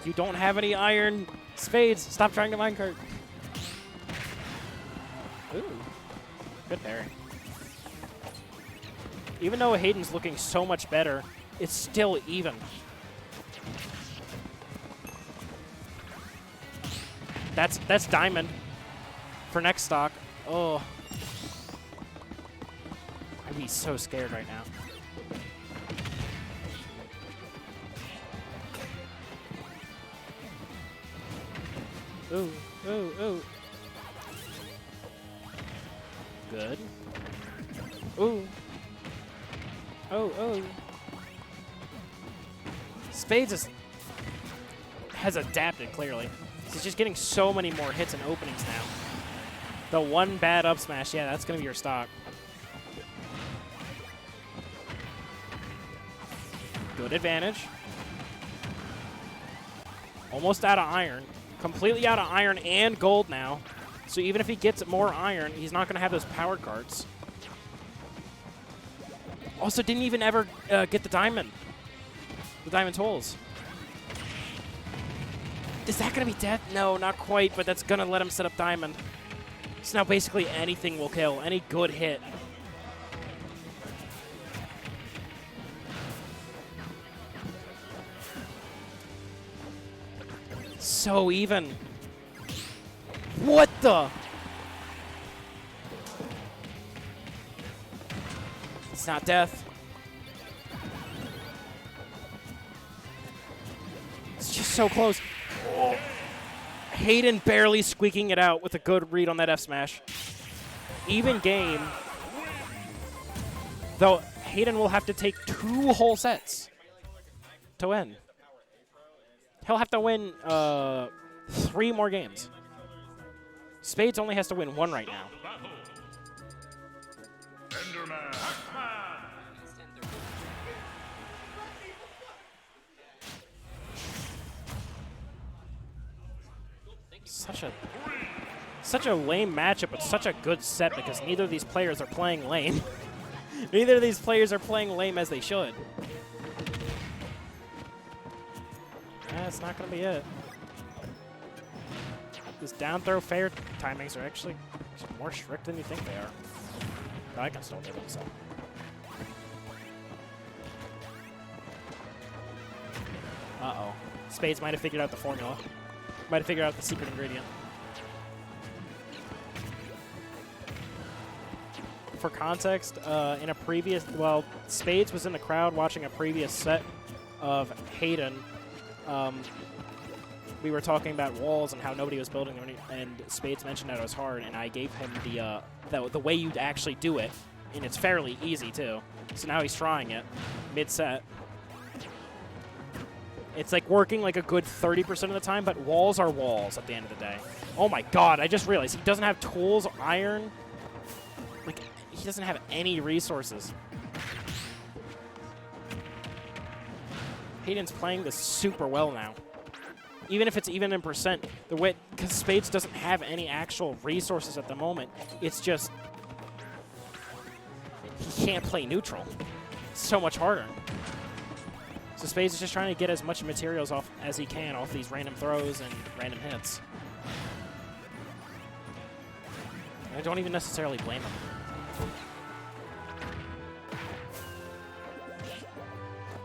You don't have any iron. Spades, stop trying to minecart. Ooh. Good parry. Even though Hayden's looking so much better, it's still even. That's diamond for next stock. Oh. I'd be so scared right now. Ooh, ooh, ooh. Good. Ooh. Oh, oh. Spades has adapted, clearly. He's just getting so many more hits and openings now. The one bad up smash, yeah, that's going to be your stock. Good advantage. Almost out of iron. Completely out of iron and gold now. So even if he gets more iron, he's not going to have those powered cards. Also, didn't even ever get the diamond. The diamond tolls. Is that going to be death? No, not quite, but that's going to let him set up diamond. So now basically anything will kill. Any good hit. So even. What the? It's not death. It's just so close. Oh. Hayden barely squeaking it out with a good read on that F smash. Even game. Though Hayden will have to take 2 whole sets to win. He'll have to win 3 more games. Spades only has to win 1 right now. Enderman. Such a lame matchup, but such a good set because neither of these players are playing lame. Neither of these players are playing lame as they should. That's not going to be it. These down throw fair timings are actually more strict than you think they are. But I can still do them, so. Uh-oh. Spades might have figured out the formula. Might have figured out the secret ingredient. For context, in a previous, well, Spades was in the crowd watching a previous set of Hayden. We were talking about walls and how nobody was building them, and Spades mentioned that it was hard, and I gave him the way you'd actually do it, and it's fairly easy too. So now he's trying it mid-set. It's like working like a good 30% of the time, but walls are walls at the end of the day. Oh my god, I just realized he doesn't have tools, iron. Like, he doesn't have any resources. Hayden's playing this super well now. Even if it's even in percent, the way, because Spades doesn't have any actual resources at the moment, it's just he can't play neutral. It's so much harder. So Spades is just trying to get as much materials off as he can off these random throws and random hits. I don't even necessarily blame him.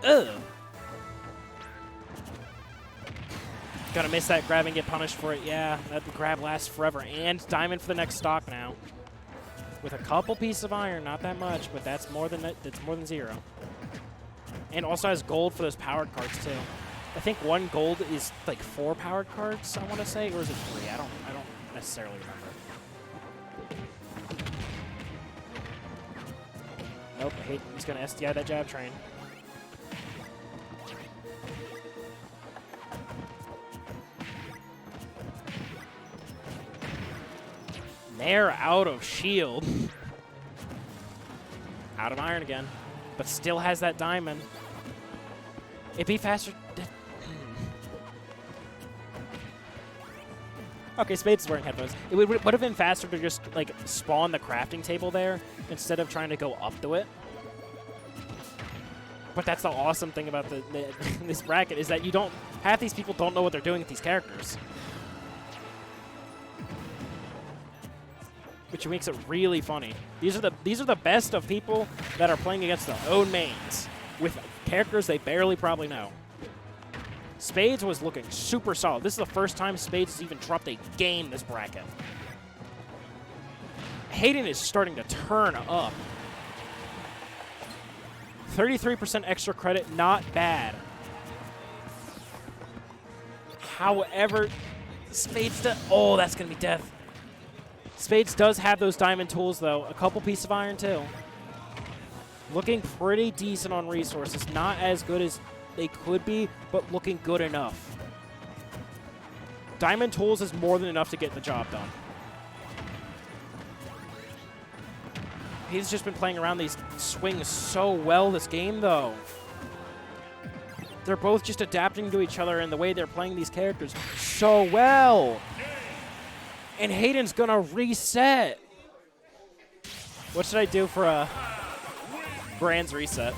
Ugh. Gonna miss that grab and get punished for it. Yeah, that grab lasts forever. And diamond for the next stock now. With a couple pieces of iron, not that much, but that's more than 0. And also has gold for those powered cards too. I think 1 gold is like 4 powered cards, I want to say, or is it 3? I don't necessarily remember. Nope, he's gonna SDI that jab train. They're out of shield. Out of iron again. But still has that diamond. It'd be faster. Okay, Spades is wearing headphones. It would have been faster to just like spawn the crafting table there instead of trying to go up to it. But that's the awesome thing about this bracket is that half these people don't know what they're doing with these characters. Which makes it really funny. These are the best of people that are playing against their own mains with characters they barely probably know. Spades was looking super solid. This is the first time Spades has even dropped a game this bracket. Hayden is starting to turn up. 33% extra credit, not bad. However, Spades oh, that's going to be death. Spades does have those diamond tools, though. A couple pieces of iron, too. Looking pretty decent on resources. Not as good as they could be, but looking good enough. Diamond tools is more than enough to get the job done. He's just been playing around these swings so well this game, though. They're both just adapting to each other and the way they're playing these characters so well. And Hayden's going to reset. What should I do for a Brand's reset?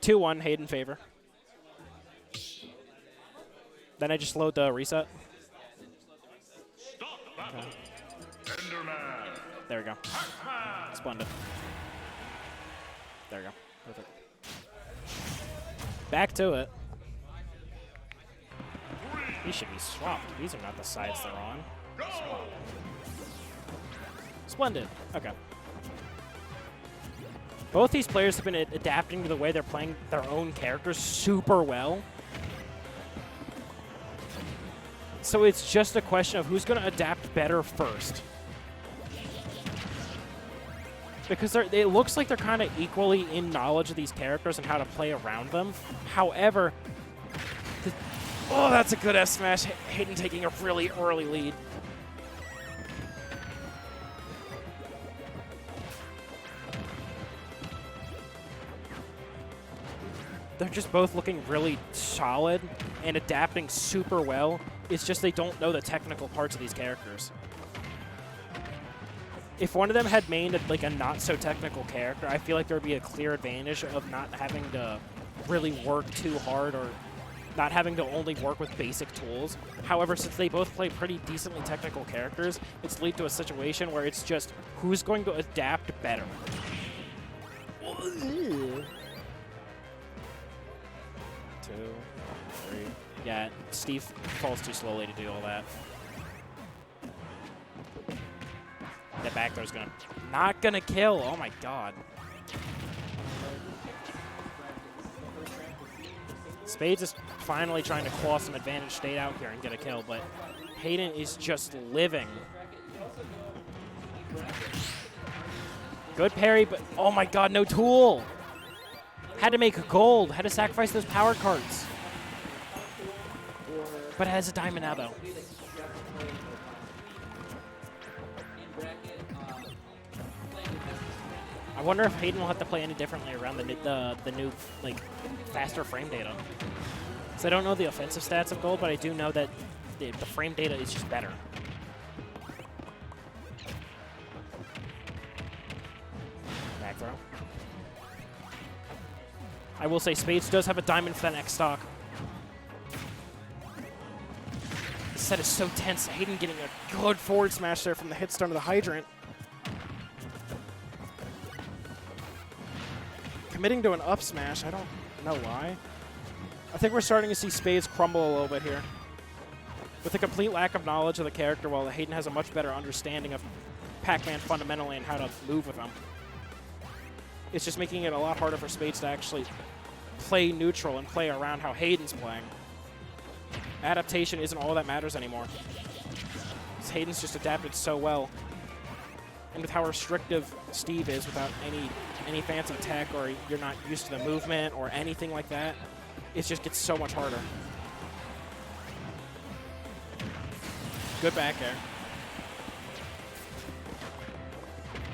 2-1, Hayden favor. Then I just load the reset. Okay. There we go. Splendid. There we go. Perfect. Back to it. These should be swapped. These are not the sides they're on. Swap. Splendid. Okay. Both these players have been adapting to the way they're playing their own characters super well. So it's just a question of who's going to adapt better first. because it looks like they're kind of equally in knowledge of these characters and how to play around them. However, oh, that's a good F smash. Hayden taking a really early lead. They're just both looking really solid and adapting super well. It's just they don't know the technical parts of these characters. If one of them had made like a not so technical character, I feel like there would be a clear advantage of not having to really work too hard or not having to only work with basic tools. However, since they both play pretty decently technical characters, it's lead to a situation where it's just who's going to adapt better. 2, 3. Yeah, Steve falls too slowly to do all that. That back throw's not gonna kill. Oh my god. Spades is finally trying to claw some advantage state out here and get a kill, but Hayden is just living. Good parry, but oh my god, no tool. Had to make a gold. Had to sacrifice those power cards. But has a diamond now, though. I wonder if Hayden will have to play any differently around the new, like, faster frame data. So I don't know the offensive stats of gold, but I do know that the frame data is just better. Back throw. I will say Spades does have a diamond for that next stock. This set is so tense. Hayden getting a good forward smash there from the hit stun of the hydrant. Committing to an up smash, I don't know why. I think we're starting to see Spades crumble a little bit here. With a complete lack of knowledge of the character, while Hayden has a much better understanding of Pac-Man fundamentally and how to move with him. It's just making it a lot harder for Spades to actually play neutral and play around how Hayden's playing. Adaptation isn't all that matters anymore. Hayden's just adapted so well. And with how restrictive Steve is without any fancy tech, or you're not used to the movement or anything like that, it just gets so much harder. Good back air.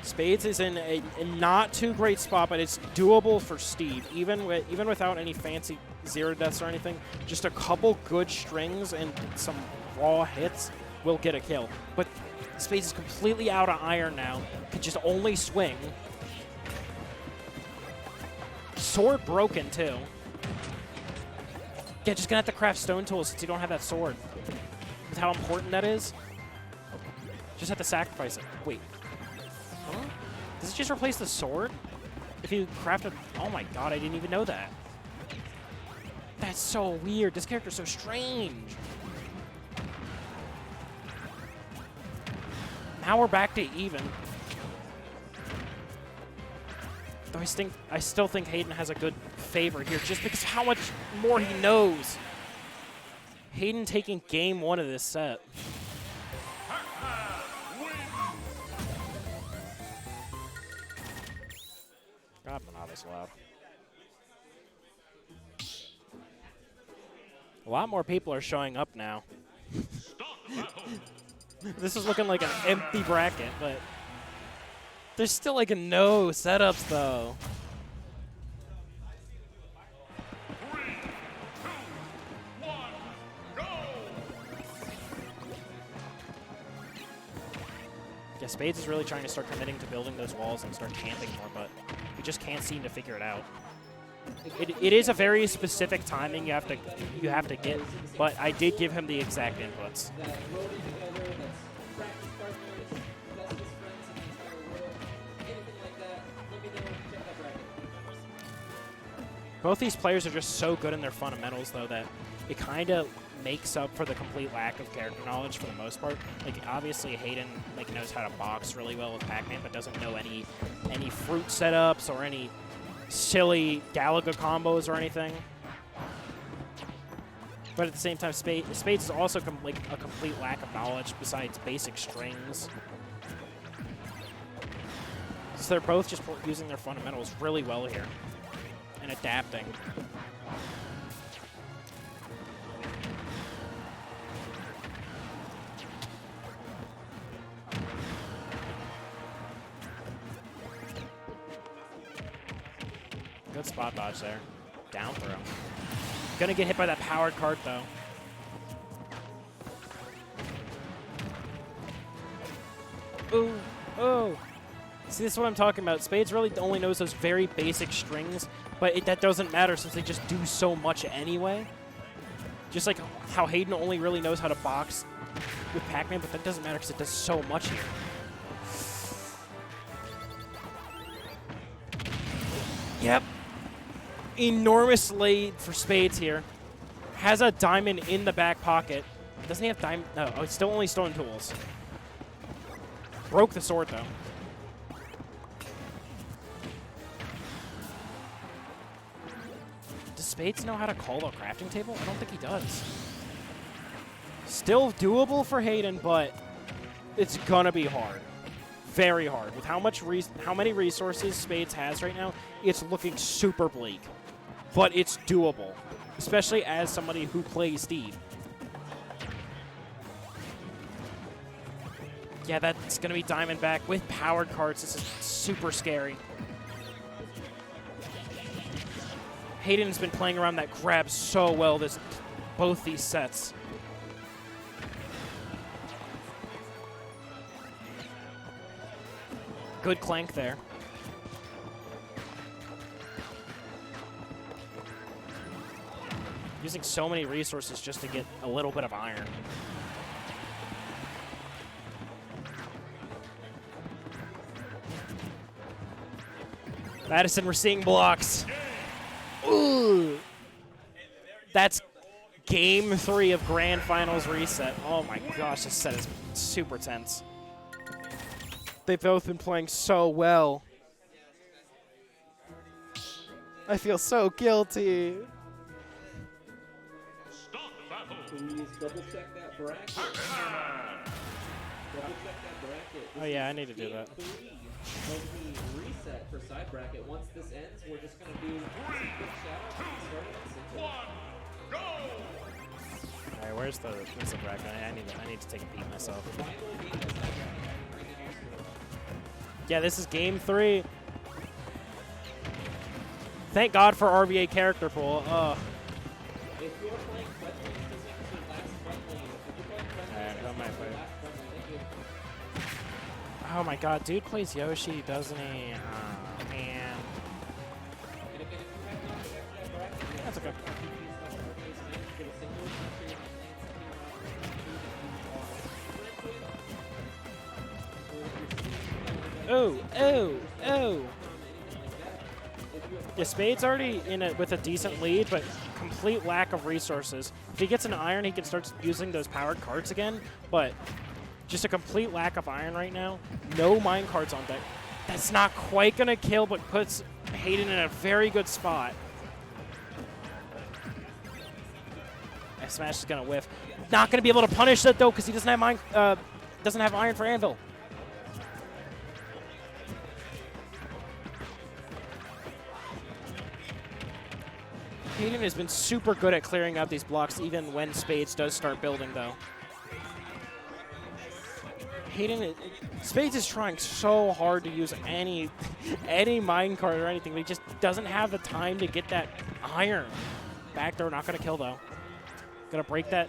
Spades is in a not too great spot, but it's doable for Steve, even without any fancy zero deaths or anything. Just a couple good strings and some raw hits will get a kill. But Spades is completely out of iron now. Can just only swing. Sword broken too. Yeah, just gonna have to craft stone tools since you don't have that sword. With how important that is, just have to sacrifice it. Wait. Huh? Does it just replace the sword? If you craft it? Oh my god, I didn't even know that. That's so weird. This character's so strange. Now we're back to even. Though I still think Hayden has a good favor here just because of how much more he knows. Hayden taking game 1 of this set. God, Monada's loud. A lot more people are showing up now. This is looking like an empty bracket, but there's still like no setups though. 3, 2, 1, go! Yeah, Spades is really trying to start committing to building those walls and start camping more, but he just can't seem to figure it out. It is a very specific timing you have to get, but I did give him the exact inputs. Both these players are just so good in their fundamentals, though, that it kind of makes up for the complete lack of character knowledge for the most part. Like, obviously, Hayden knows how to box really well with Pac-Man, but doesn't know any fruit setups or any silly Galaga combos or anything. But at the same time, Spades is also a complete lack of knowledge besides basic strings. So they're both just using their fundamentals really well here and adapting. Good spot dodge there. Down throw. Gonna get hit by that powered cart though. Ooh, oh. See, this is what I'm talking about. Spades really only knows those very basic strings, but that doesn't matter since they just do so much anyway. Just like how Hayden only really knows how to box with Pac-Man, but that doesn't matter because it does so much here. Yep. Enormous lead for Spades here. Has a diamond in the back pocket. Doesn't he have diamond? No, oh, it's still only stone tools. Broke the sword, though. Does Spades know how to call a crafting table? I don't think he does. Still doable for Hayden, but it's gonna be hard. Very hard. With how many resources Spades has right now, it's looking super bleak. But it's doable, especially as somebody who plays Steve. Yeah, that's going to be Diamondback with powered carts. This is super scary. Hayden's been playing around that grab so well both these sets. Good clank there. Using so many resources just to get a little bit of iron. Madison, we're seeing blocks. Ooh. That's game 3 of Grand Finals reset. Oh my gosh, this set is super tense. They've both been playing so well. I feel so guilty. Please double check that bracket. Oh yeah, I need to do that. Of the reset for side bracket. Once this ends, we're just gonna do a quick shout out and start it. All right, where's the bracket? I need to take a peek myself. Yeah, this is game 3. Thank God for RVA character pool. If you're playing friendly, this is your last friendly. If you're playing friendly, Alright, on my this is your fight. last friendly. Thank you. Oh my God, dude plays Yoshi, doesn't he? Oh, man. That's okay. Oh, oh, oh. Yeah, Spades already in it with a decent lead, but complete lack of resources. If he gets an iron, he can start using those powered carts again, but just a complete lack of iron right now. No mine carts on deck. That's not quite going to kill, but puts Hayden in a very good spot. Smash is going to whiff. Not going to be able to punish that, though, because he doesn't have iron for Anvil. Hayden has been super good at clearing out these blocks, even when Spades does start building, though. Spades is trying so hard to use any minecart or anything, but he just doesn't have the time to get that iron. Back throw, not going to kill, though. Going to break that.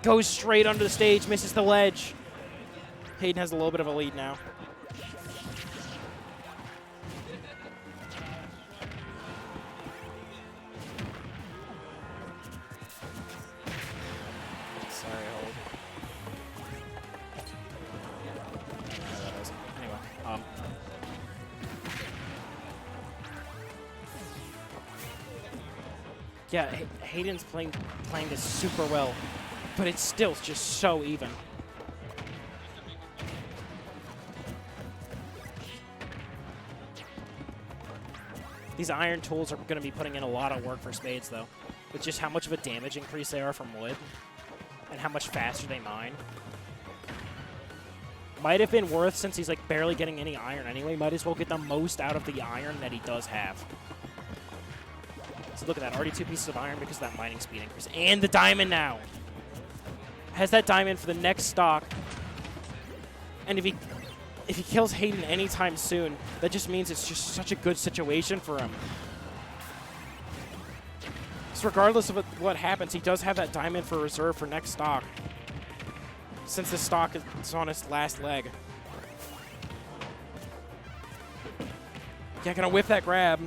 Goes straight under the stage, misses the ledge. Hayden has a little bit of a lead now. Yeah, Hayden's playing this super well, but it's still just so even. These iron tools are going to be putting in a lot of work for Spades, though, with just how much of a damage increase they are from wood and how much faster they mine. Might have been worth, since he's like barely getting any iron anyway. Might as well get the most out of the iron that he does have. So look at that, already 2 pieces of iron because of that mining speed increase. And the diamond now. Has that diamond for the next stock. And if he kills Hayden anytime soon, that just means it's just such a good situation for him. So regardless of what happens, he does have that diamond for reserve for next stock. Since the stock is on its last leg. Yeah, gonna whiff that grab.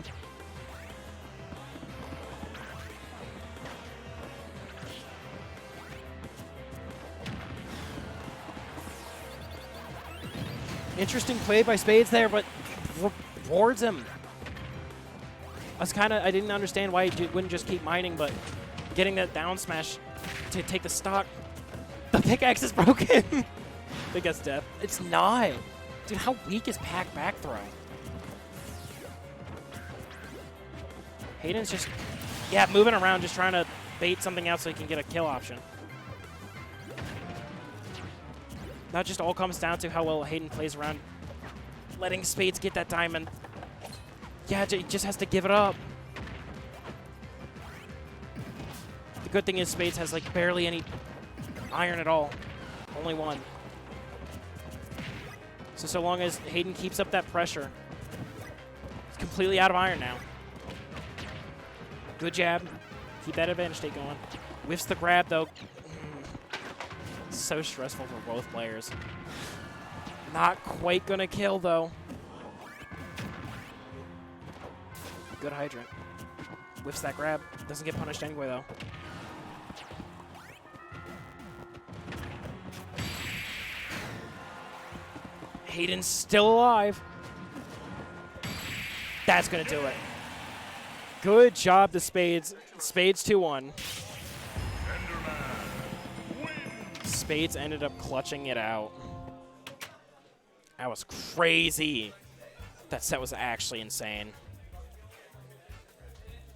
Interesting play by Spades there, but rewards him. I didn't understand why he wouldn't just keep mining, but getting that down smash to take the stock. The pickaxe is broken. I think that's death. It's not. Dude, how weak is Pac back throw? Hayden's just, yeah, moving around, just trying to bait something out so he can get a kill option. That just all comes down to how well Hayden plays around letting Spades get that diamond. Yeah, he just has to give it up. The good thing is Spades has like barely any iron at all. Only 1. So long as Hayden keeps up that pressure, he's completely out of iron now. Good jab. Keep that advantage state going. Whiffs the grab though. So stressful for both players. Not quite gonna kill though. Good hydrant. Whiffs that grab. Doesn't get punished anyway though. Hayden's still alive. That's gonna do it. Good job to Spades. Spades 2-1. Spades ended up clutching it out. That was crazy. That set was actually insane.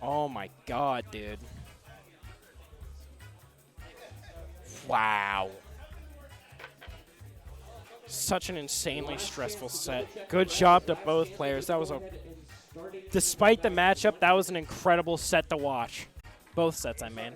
Oh my god, dude. Wow. Such an insanely stressful set. Good job to both players. That was despite the matchup, that was an incredible set to watch. Both sets, I mean.